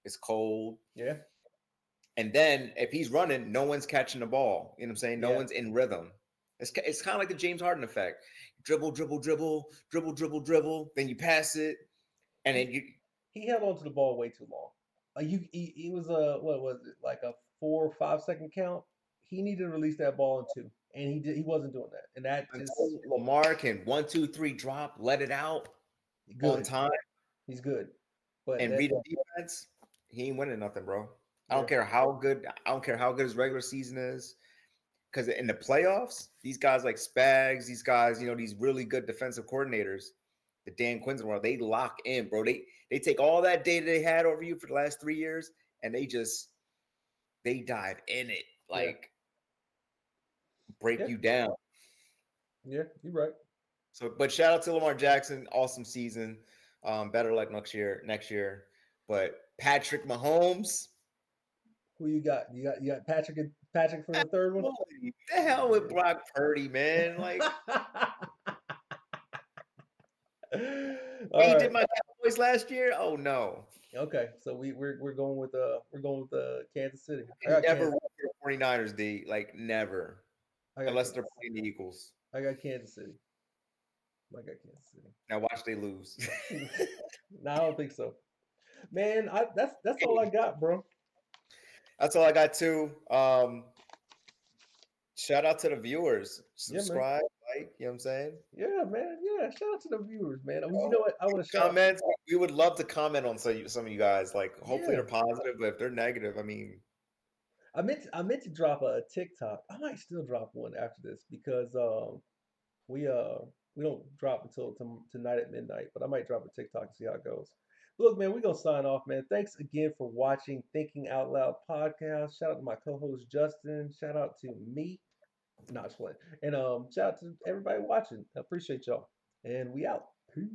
It's cold. Yeah. And then if he's running, no one's catching the ball. You know what I'm saying? No Yeah. one's in rhythm. It's kind of like the James Harden effect. Dribble, dribble, dribble, dribble, dribble, dribble. Then you pass it, and then He you he held on to the ball way too long. He was a what was it like a 4 or 5 second count? He needed to release that ball in two, and he wasn't doing that, and that just until Lamar can 1, 2, 3 drop, let it out on good. time, He's good, but and that read the defense. He ain't winning nothing, bro. I yeah don't care how good. I don't care how good his regular season is. Because in the playoffs, these guys like Spags, these guys, these really good defensive coordinators, the Dan Quinns of the world, they lock in, bro. They take all that data they had over you for the last 3 years, and they dive in it, yeah like break yeah you down. yeah. You're right. So, but shout out to Lamar Jackson, awesome season. Better luck next year. Next year, but Patrick Mahomes, Who you got Patrick for the third one. absolutely. The hell with Brock Purdy, man. Like All he did right. my Cowboys last year. Oh no. Okay. So we're going with Kansas City. I got Never Kansas. root for the 49ers, D. Like never. I got Unless they're Kansas. playing the Eagles. I got Kansas City. I got Kansas City. Now watch they lose. No, I don't think so. Man, that's all I got, bro. That's all I got too. Shout out to the viewers. Yeah, man. Subscribe, like, you know what I'm saying? Yeah, man. Yeah. Shout out to the viewers, man. You know what? I want to shout out. Comments. We would love to comment on some of you guys. Like hopefully Yeah. they're positive, but if they're negative, I mean, I meant to drop a TikTok. I might still drop one after this because we uh we don't drop until tonight at midnight, but I might drop a TikTok and see how it goes. Look, man, we're gonna sign off, man. Thanks again for watching Thinking Out Loud podcast. Shout out to my co-host Justin. Shout out to me. Not just playing. And shout out to everybody watching. I appreciate y'all. And we out. Peace.